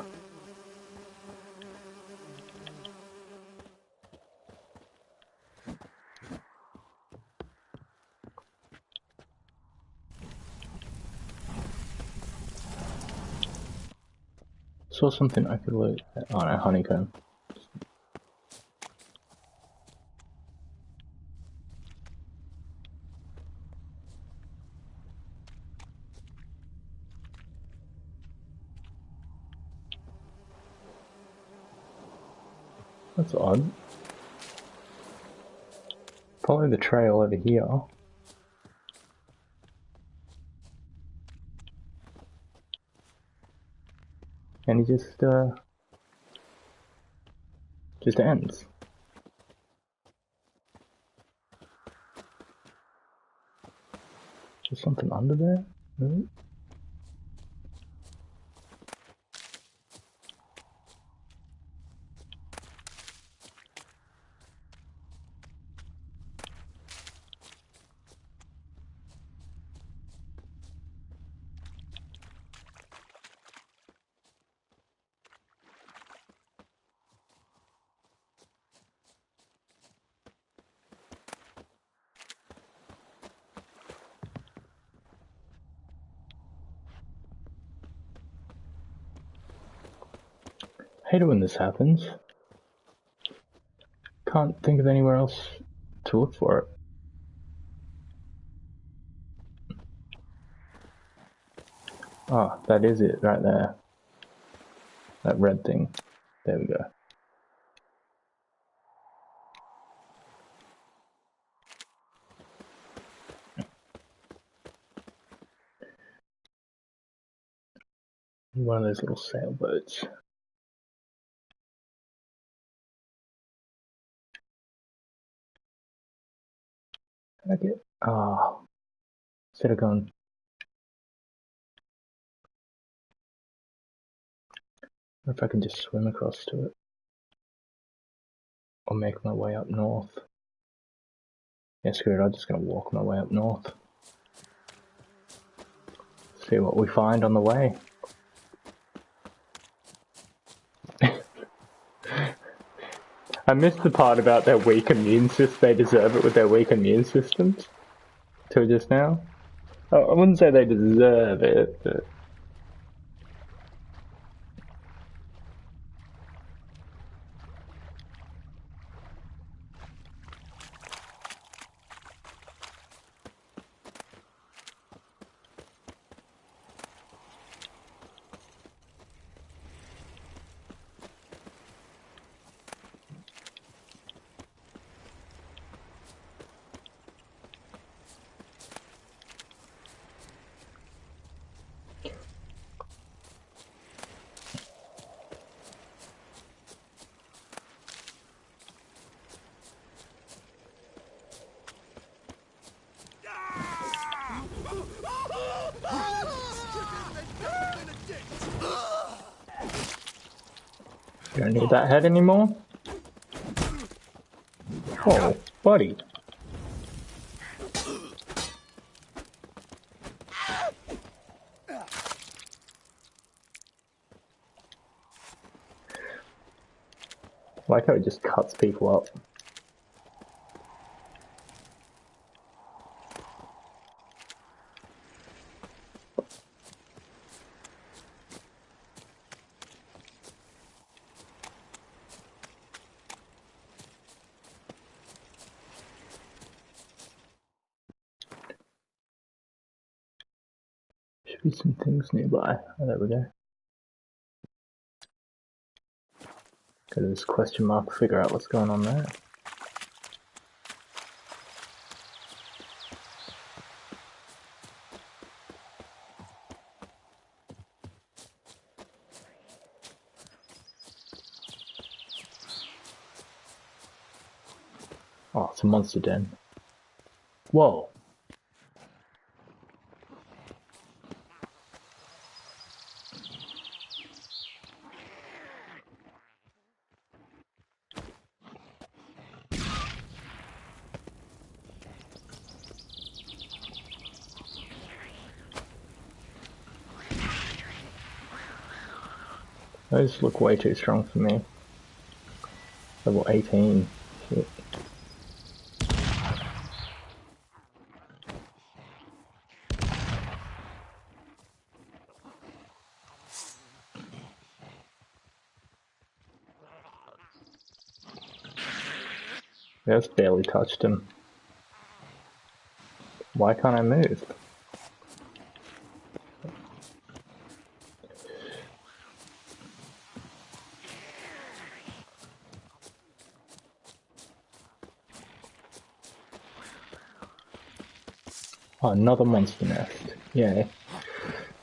Saw something I could loot. Oh no, honeycomb. That's odd. Follow the trail over here. And he just ends. Is something under there? No? I hate it when this happens. Can't think of anywhere else to look for it. Ah, that is it right there. That red thing. There we go. One of those little sailboats. Can I get... Ah. Instead of going... I wonder if I can just swim across to it. Or make my way up north. Yeah, screw it, I'm just gonna walk my way up north. See what we find on the way. I missed the part about their weak immune system. They deserve it with their weak immune systems. Till just now. I wouldn't say they deserve it, but... You don't need that head anymore? Oh, buddy. I like how it just cuts people up. Should be some things nearby. Oh, there we go. Go to this question mark, figure out what's going on there. Oh, it's a monster den. Whoa. Those look way too strong for me. Level 18. Shit. Just barely touched him. Why can't I move? Oh, another monster nest. Yay.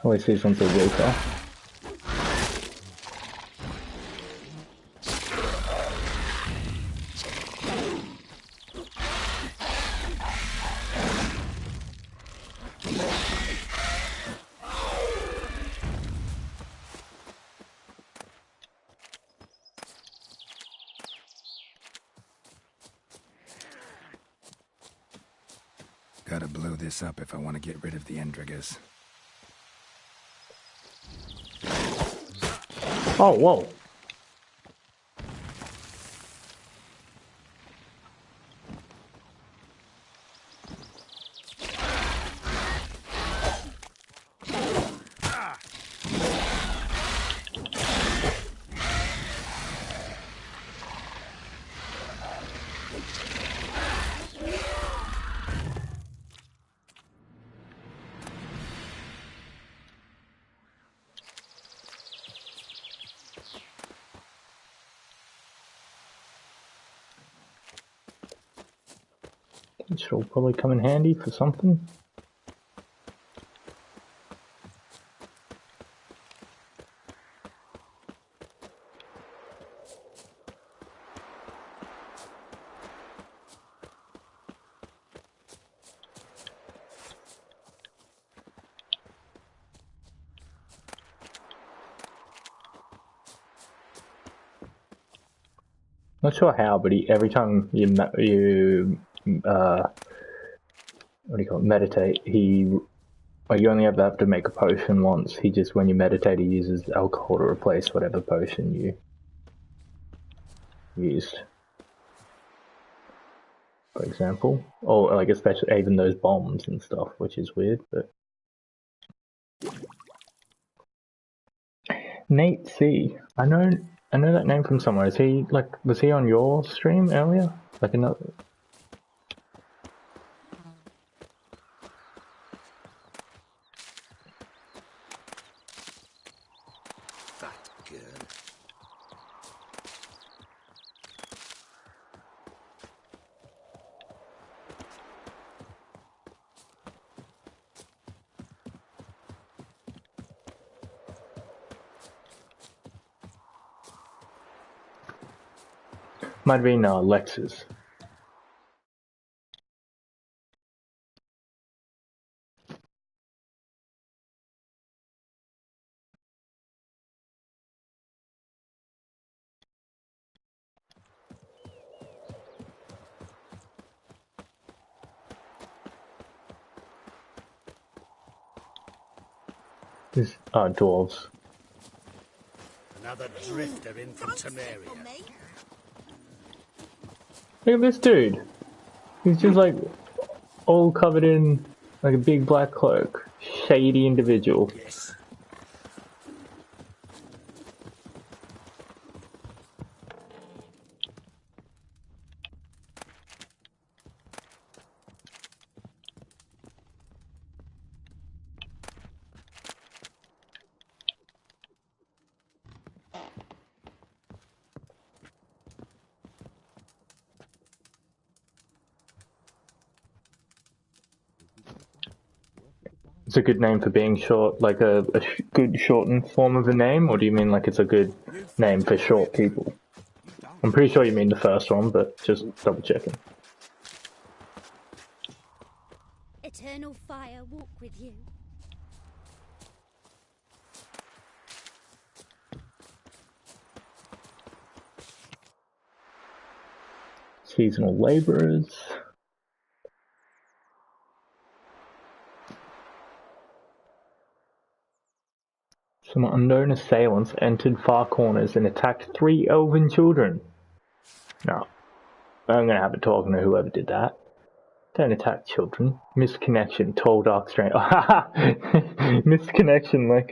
Always these ones are weaker. Gotta blow this up if I want to get rid of the Endrigas. Oh, whoa. Which will probably come in handy for something. Not sure how, but every time you what do you call it, meditate, you only have to make a potion once. He just, when you meditate, he uses alcohol to replace whatever potion you used, for example. Or like especially even those bombs and stuff, which is weird, but Nate C. I know that name from somewhere. Is he was he on your stream earlier? Like another. Fat girl. Might have been Lexus. These dwarves. Another drifter in from Temeria. Look at this dude. He's just like all covered in like a big black cloak. Shady individual. Yes. It's a good name for being short, like a good shortened form of a name, or do you mean like it's a good name for short people? I'm pretty sure you mean the first one, but just double checking. Eternal fire walk with you. Seasonal laborers. Some unknown assailants entered far corners and attacked 3 elven children. No. I'm gonna have a talk to whoever did that. Don't attack children. Misconnection, tall dark stranger. Misconnection, like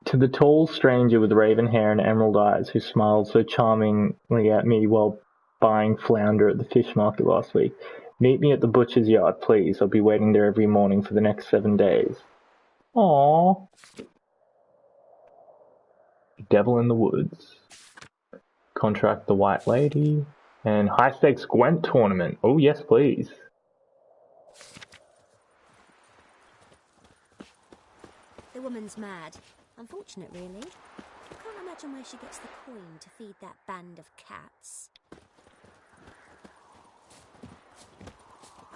To the tall stranger with raven hair and emerald eyes who smiled so charmingly at me while buying flounder at the fish market last week. Meet me at the butcher's yard, please. I'll be waiting there every morning for the next 7 days. Aww. Devil in the Woods. Contract the White Lady. And high stakes Gwent tournament. Oh yes, please. The woman's mad. Unfortunate, really. I can't imagine where she gets the coin to feed that band of cats.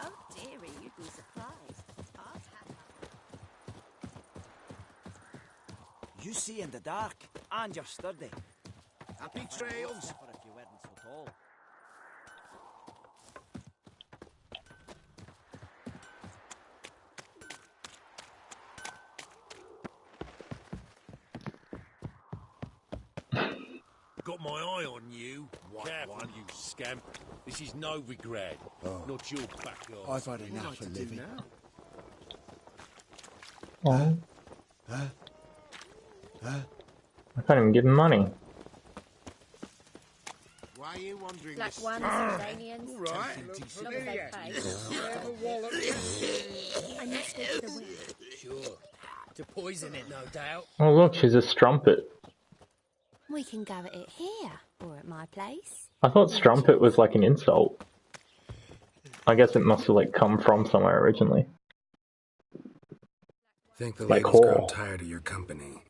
Oh dearie, you'd be surprised. You see in the dark, and you're sturdy. Happy trails. If you weren't so tall. eye on you. Careful, you scamp. This is no regret. Not your back off. I've had enough of living. Oh. I can't even give him money. Why are you wandering Black this ones, Jordanians. Right. As long as they pay. I must go to the well. Sure. To poison it, no doubt. Oh look, she's a strumpet. We can go at it here, or at my place. I thought strumpet was like an insult. I guess it must have like come from somewhere originally. Think the Like lady's grown whore. tired of your company.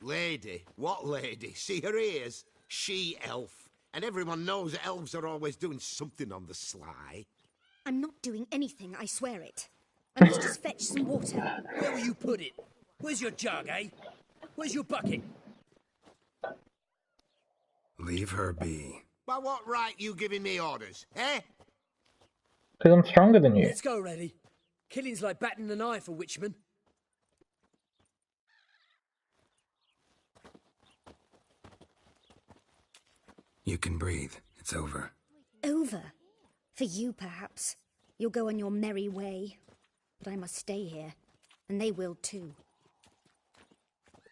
Lady? What lady? See her ears? She-elf. And everyone knows that elves are always doing something on the sly. I'm not doing anything, I swear it. I must just fetch some water. Where will you put it? Where's your jug, eh? Where's your bucket? Leave her be. By what right you giving me orders, eh? Because I'm stronger than you. Let's go, Reddy. Killing's like batting an eye for witchmen. You can breathe. It's over. Over? For you, perhaps. You'll go on your merry way. But I must stay here. And they will too.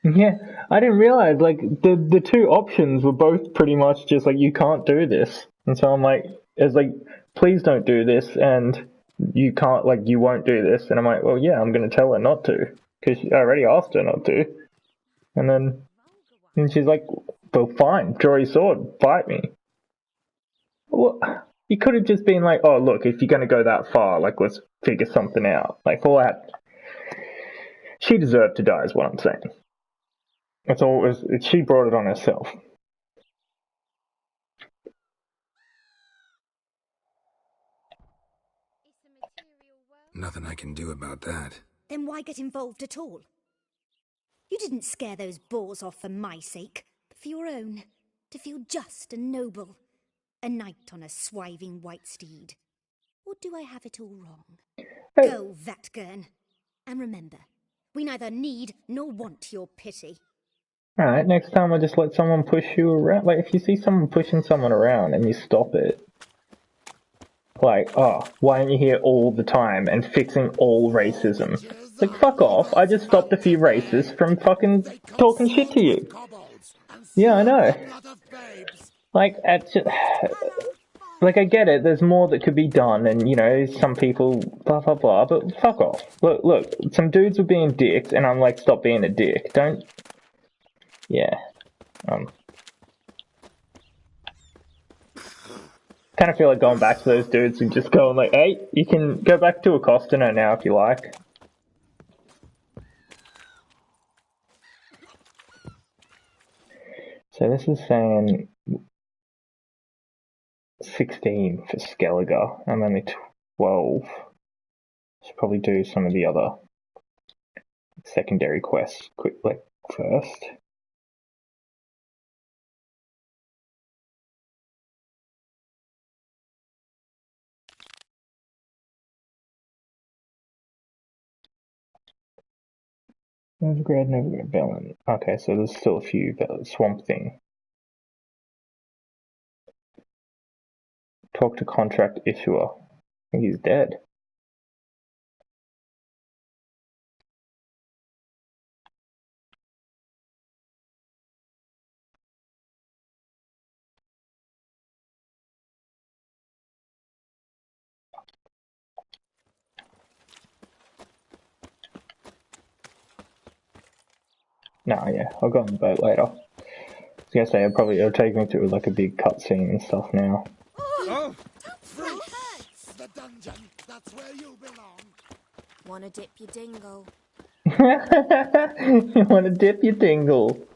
Yeah, I didn't realize, like, the two options were both pretty much just like, you can't do this. And so I'm like, it's like, please don't do this, and you can't, like, you won't do this. And I'm like, well, yeah, I'm going to tell her not to. Because I already asked her not to. And she's like, well, fine, draw your sword, fight me. Well, you could have just been like, oh, look, if you're going to go that far, like, let's figure something out. Like, all that. She deserved to die, is what I'm saying. That's all. She brought it on herself. Nothing I can do about that. Then why get involved at all? You didn't scare those boars off for my sake, but for your own. To feel just and noble. A knight on a swiving white steed. Or do I have it all wrong? Go, Vatgern. And remember, we neither need nor want your pity. Alright, next time I just let someone push you around. Like, if you see someone pushing someone around and you stop it, like, oh, why aren't you here all the time and fixing all racism? Like, fuck off, I just stopped a few racists from fucking talking shit to you. Yeah, I know. Like, like, I get it, there's more that could be done, and, you know, some people, blah, blah, blah, but fuck off. Look, some dudes were being dicks, and I'm like, stop being a dick. Don't... Yeah. Kind of feel like going back to those dudes and just going like, hey, you can go back to Acostino now if you like. So this is saying 16 for Skellige. I'm only 12. Should probably do some of the other secondary quests quickly first. Novigrad, Velen. Okay, so there's still a few. Swamp Thing. Talk to contract issuer. I think he's dead. Nah, yeah, I'll go on the boat later. I was gonna say, it'll take me through like a big cutscene and stuff now. Oh! The dungeon, that's where you belong. Wanna dip your dingle? You wanna dip your dingle?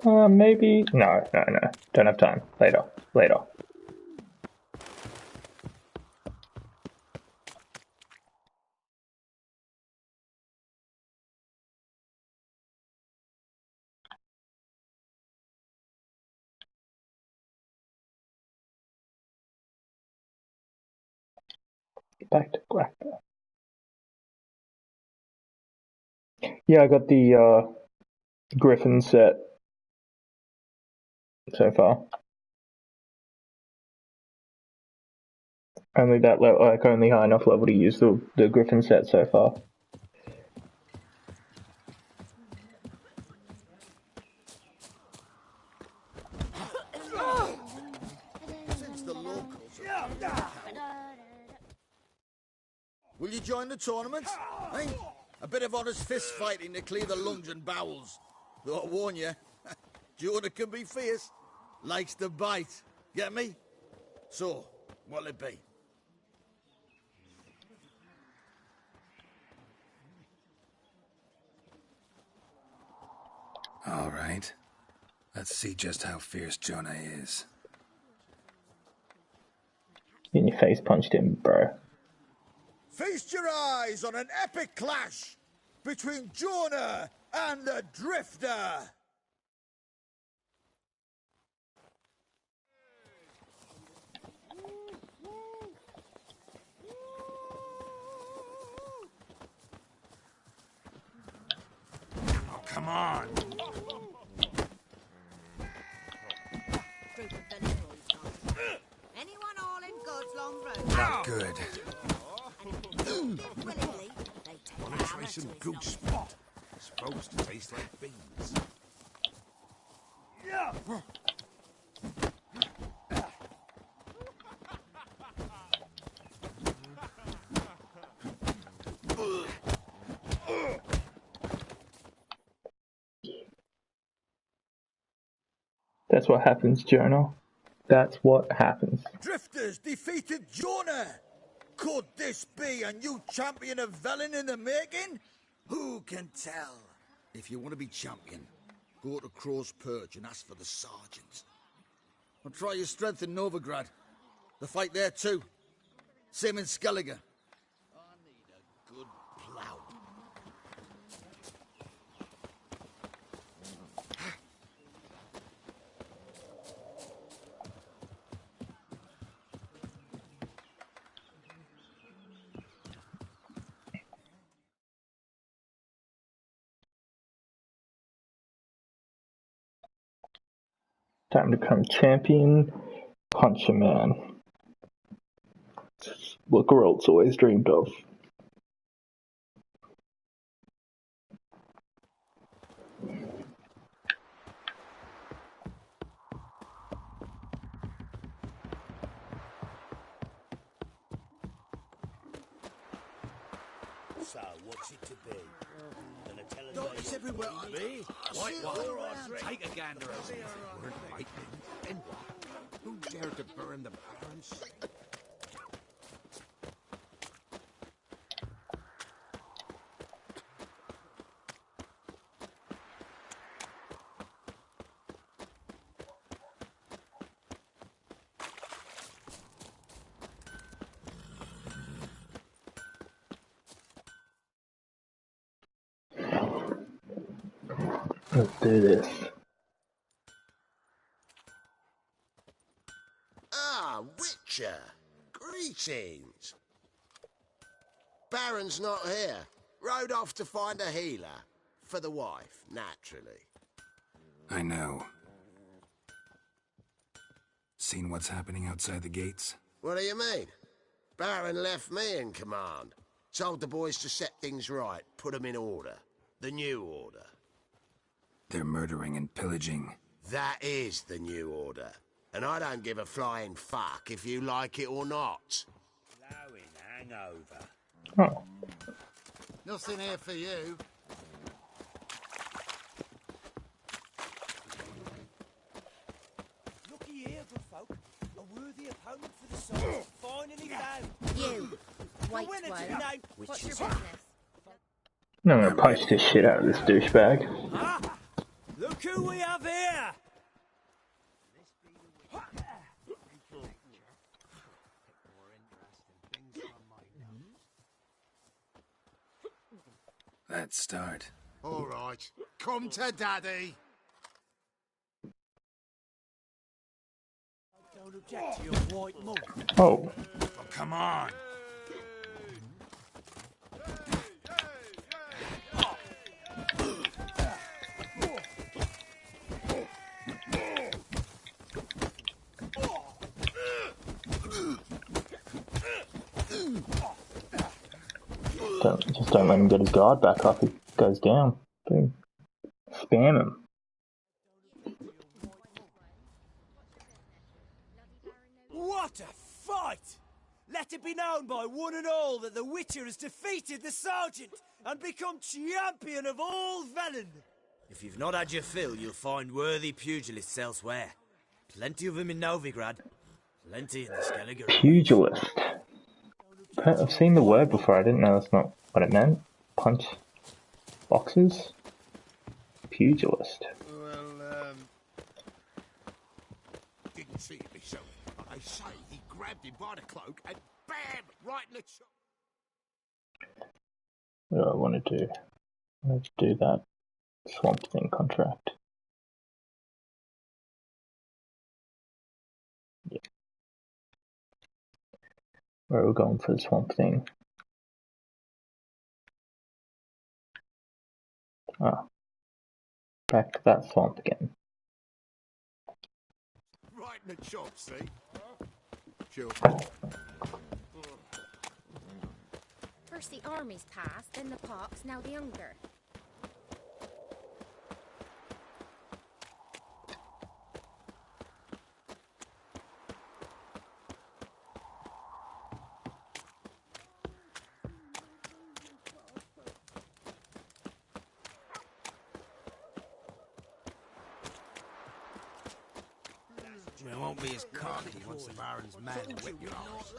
Maybe... No. Don't have time. Later. Back to Blackburn. Yeah, I got the Griffin set. so far. Only that level, like only high enough level to use the Griffin set so far. Will you join the tournament? Eh? A bit of honest fist fighting to clear the lungs and bowels. Though I warn you, Jonah can be fierce. Likes to bite. Get me? So, what'll it be? All right. Let's see just how fierce Jonah is. In your face punched him, bro. Feast your eyes on an epic clash between Jonah and the Drifter. Oh, come on. Anyone all in God's long road? Not good. Willingly, they take Want to try some good spot? It's supposed to taste like beans. Yeah. That's what happens, Jonah. That's what happens. Drifters defeated Jonah. Could this be a new champion of Velen in the making? Who can tell? If you want to be champion, go to Crow's Perch and ask for the sergeant. Or try your strength in Novigrad. The fight there too. Same in Skellige. I need a good plough. Time to become champion. Punch a man. What Geralt's always dreamed of. So, what's it to be? Gonna tell us doctors everywhere I be? White one. Take a gander at it. Weren't lightning. And what? Who dared to burn the Barons? Let's do this. Ah, Witcher. Greetings. Baron's not here. Rode off to find a healer. For the wife, naturally. I know. Seen what's happening outside the gates? What do you mean? Baron left me in command. Told the boys to set things right, put them in order. The new order. They're murdering and pillaging. That is the new order. And I don't give a flying fuck if you like it or not. Flowing hangover. Oh. Nothing here for you. Looky here, good folk. A worthy opponent for the soul. Finally found. You, white winner one. tonight. What's your business? I'm gonna punch this shit out of this douchebag. Ah, look who we have here. Let's start. All right. Come to Daddy. Don't object to your white monk. Oh. Oh, come on. Just don't let him get his guard back up. He goes down. Boom. Spam him. What a fight! Let it be known by one and all that the Witcher has defeated the Sergeant and become champion of all Velen. If you've not had your fill, you'll find worthy pugilists elsewhere. Plenty of them in Novigrad. Plenty in the Skellige. Pugilist. I've seen the word before. I didn't know that's not what it meant. Punch boxes? Pugilist. Well, didn't see me, so I say he grabbed him by the cloak and bam! Right in the What do I want to do? Let's do that Swamp Thing contract. Yeah. Where are we going for the Swamp Thing? Ah. Back to that swamp again. right in the chop, see? Sure. First the armies passed, then the pox, now the hunger. You won't be as cocky once the Baron's men whip your arse.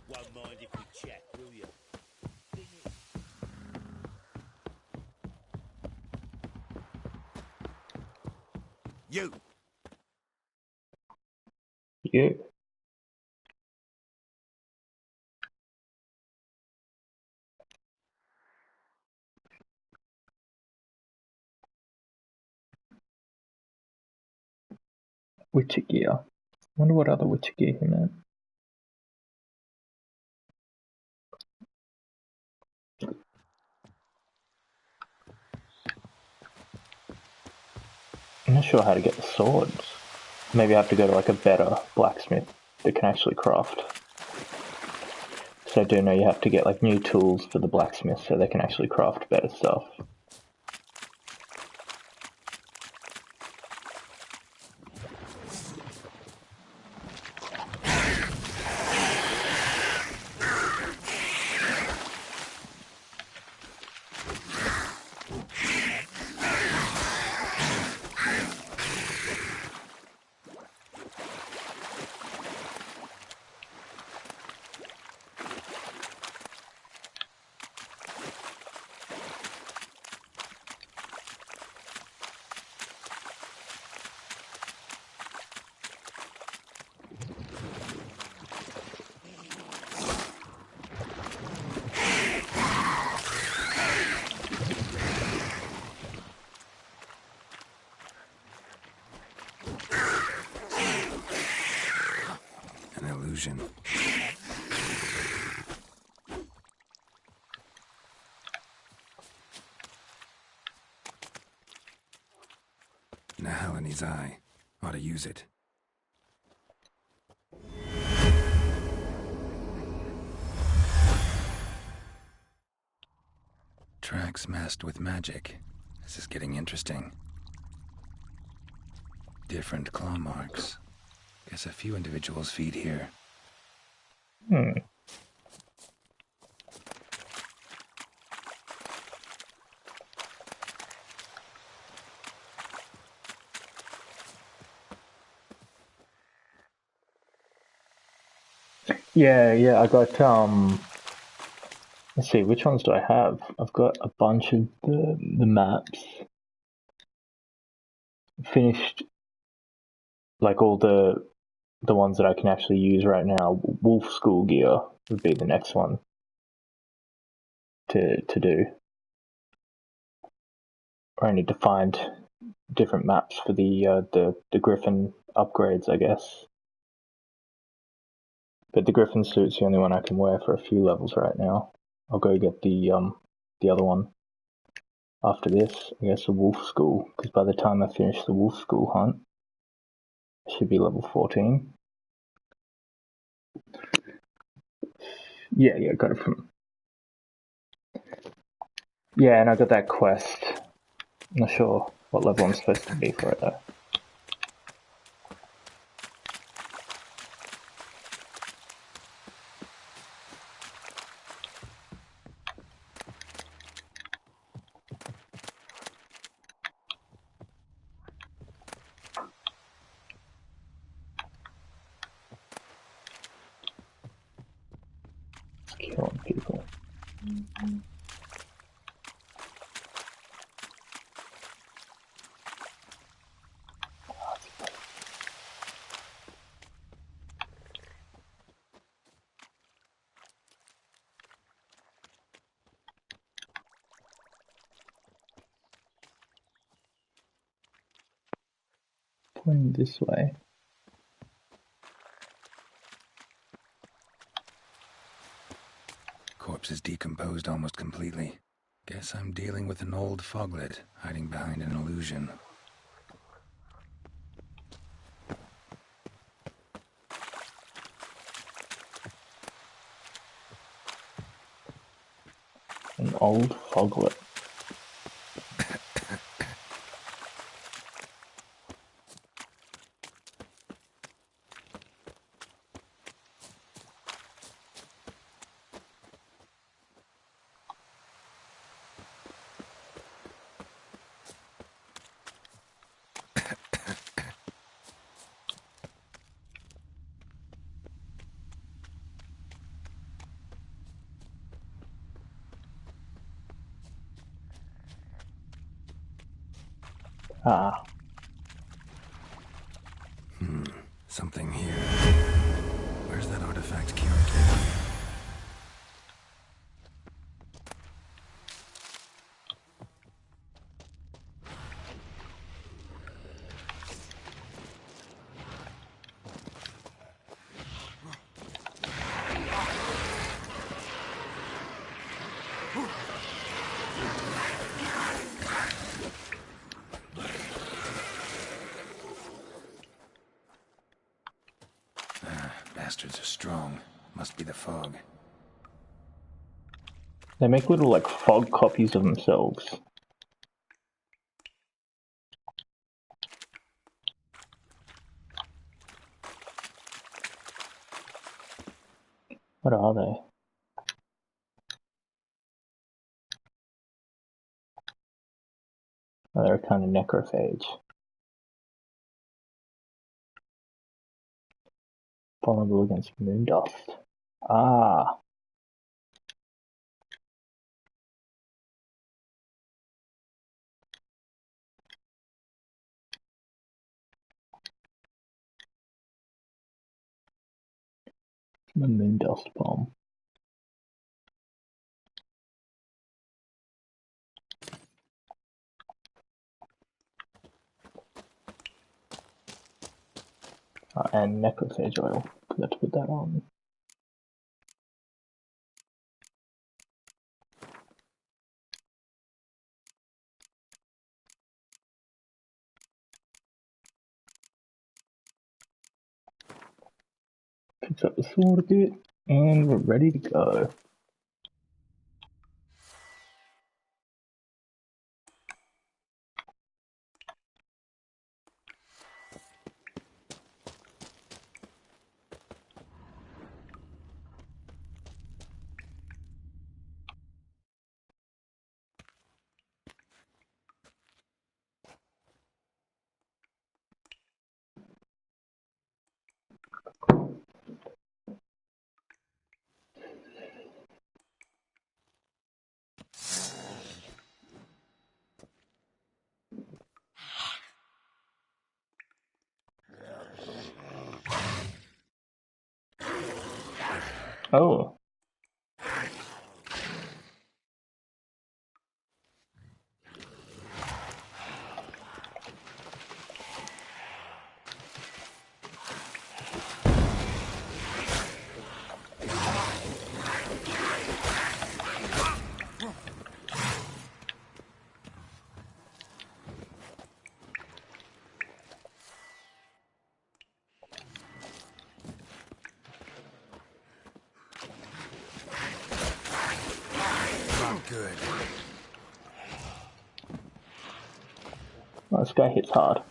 Won't mind if we check, will you? You. You. Witcher gear. Wonder what other Witcher gear he meant. I'm not sure how to get the swords. Maybe I have to go to like a better blacksmith that can actually craft. So I do know you have to get like new tools for the blacksmith so they can actually craft better stuff. Nahalane's eye. Ought to use it. Tracks masked with magic. This is getting interesting. Different claw marks. Guess a few individuals feed here. Yeah, I got, let's see, which ones do I have? I've got a bunch of the maps. Finished, like, all the ones that I can actually use right now. Wolf School gear would be the next one to do. I need to find different maps for the Griffin upgrades, I guess. But the Griffin suit's the only one I can wear for a few levels right now. I'll go get the other one after this. I guess the Wolf School, because by the time I finish the Wolf School hunt, I should be level 14. Yeah, got it from Yeah, and I got that quest. I'm not sure what level I'm supposed to be for it though. Killing people. Going this way. Corpse is decomposed almost completely. Guess I'm dealing with an old foglet, hiding behind an illusion. An old foglet. Ah. Something here. Where's that artifact Kieran gave me? Bastards are strong. Must be the fog. They make little like fog copies of themselves. What are they? Oh, they're kind of necrophage. Vulnerable against moon dust. Ah. The moon dust bomb. And necrophage oil. Forgot to put that on. Picks up the sword a bit, and we're ready to go. Oh. Good. Oh, this guy hits hard.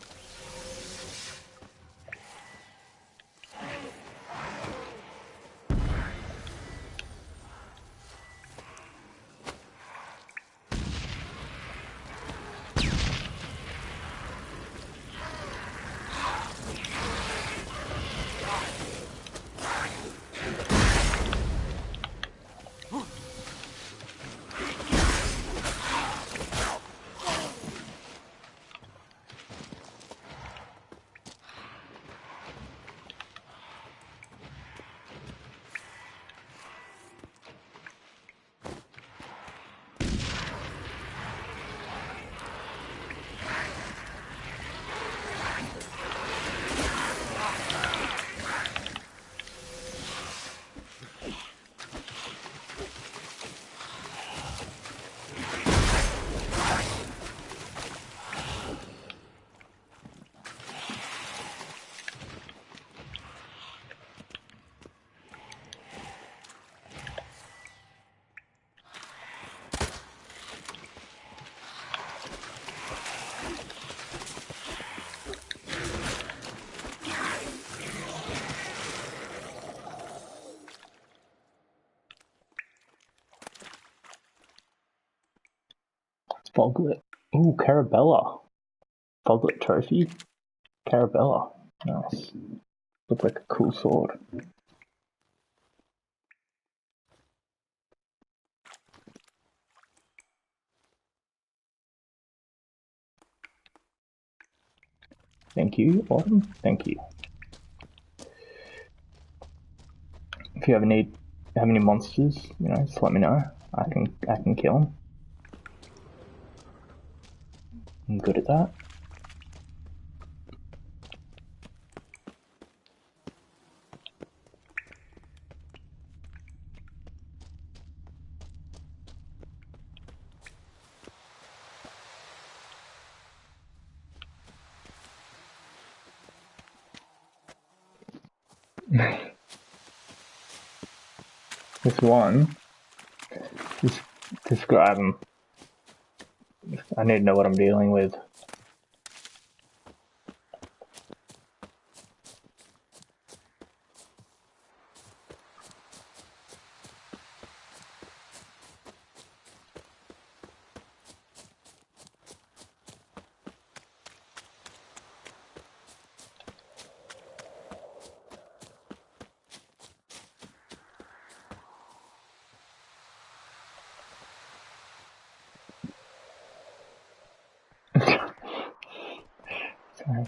Foglet. Ooh, Carabella. Foglet trophy. Carabella. Nice. Look like a cool sword. Thank you, Autumn. Thank you. If you ever have any monsters, just let me know. I can kill them. I'm good at that. This one, just describe him. I need to know what I'm dealing with. Sorry.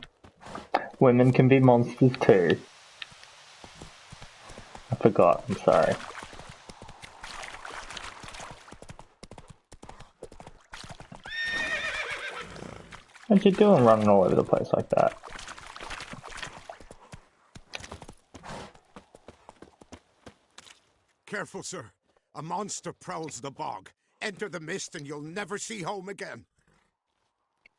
Women can be monsters too. I forgot, I'm sorry. What you doing running all over the place like that? Careful, sir. A monster prowls the bog. Enter the mist and you'll never see home again.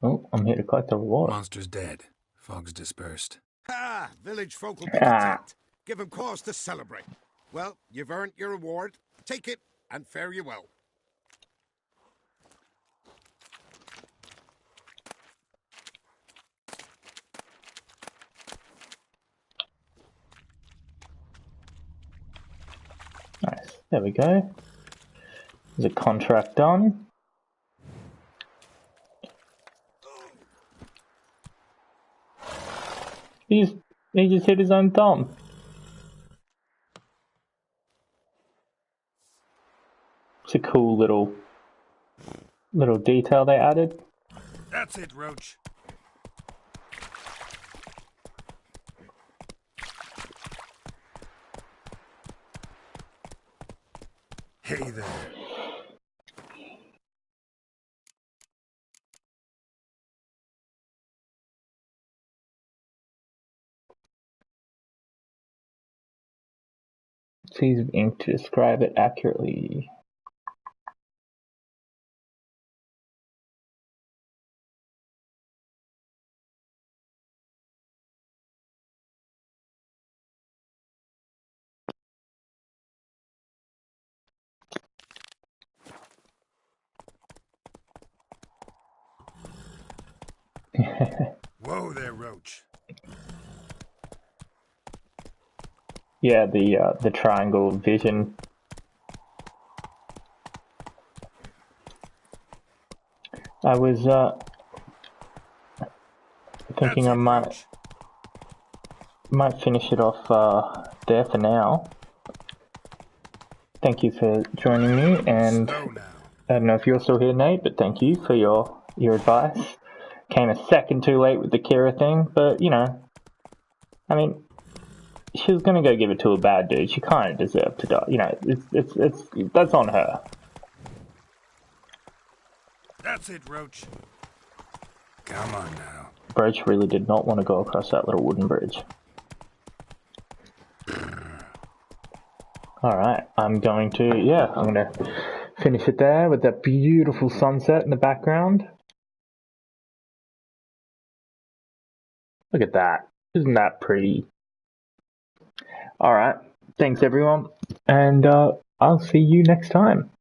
Oh, I'm here to collect the reward. Monster's dead. Fog's dispersed. Ah, village folk will be content. Give 'em cause to celebrate. Well, you've earned your reward. Take it and fare you well. Nice. There we go. There's a contract done. He just hit his own thumb. It's a cool little detail they added. That's it, Roach. Hey there. Use of ink to describe it accurately. Whoa there, Roach. Yeah, the triangle vision. I was thinking I might finish it off there for now. Thank you for joining me, and I don't know if you're still here, Nate, but thank you for your advice. Came a second too late with the Kira thing, but you know, I mean, she was gonna go give it to a bad dude. She kind of deserved to die. You know, it's that's on her. That's it, Roach. Come on now. Roach really did not want to go across that little wooden bridge. Alright, I'm going to finish it there with that beautiful sunset in the background. Look at that. Isn't that pretty? Alright, thanks everyone, and I'll see you next time.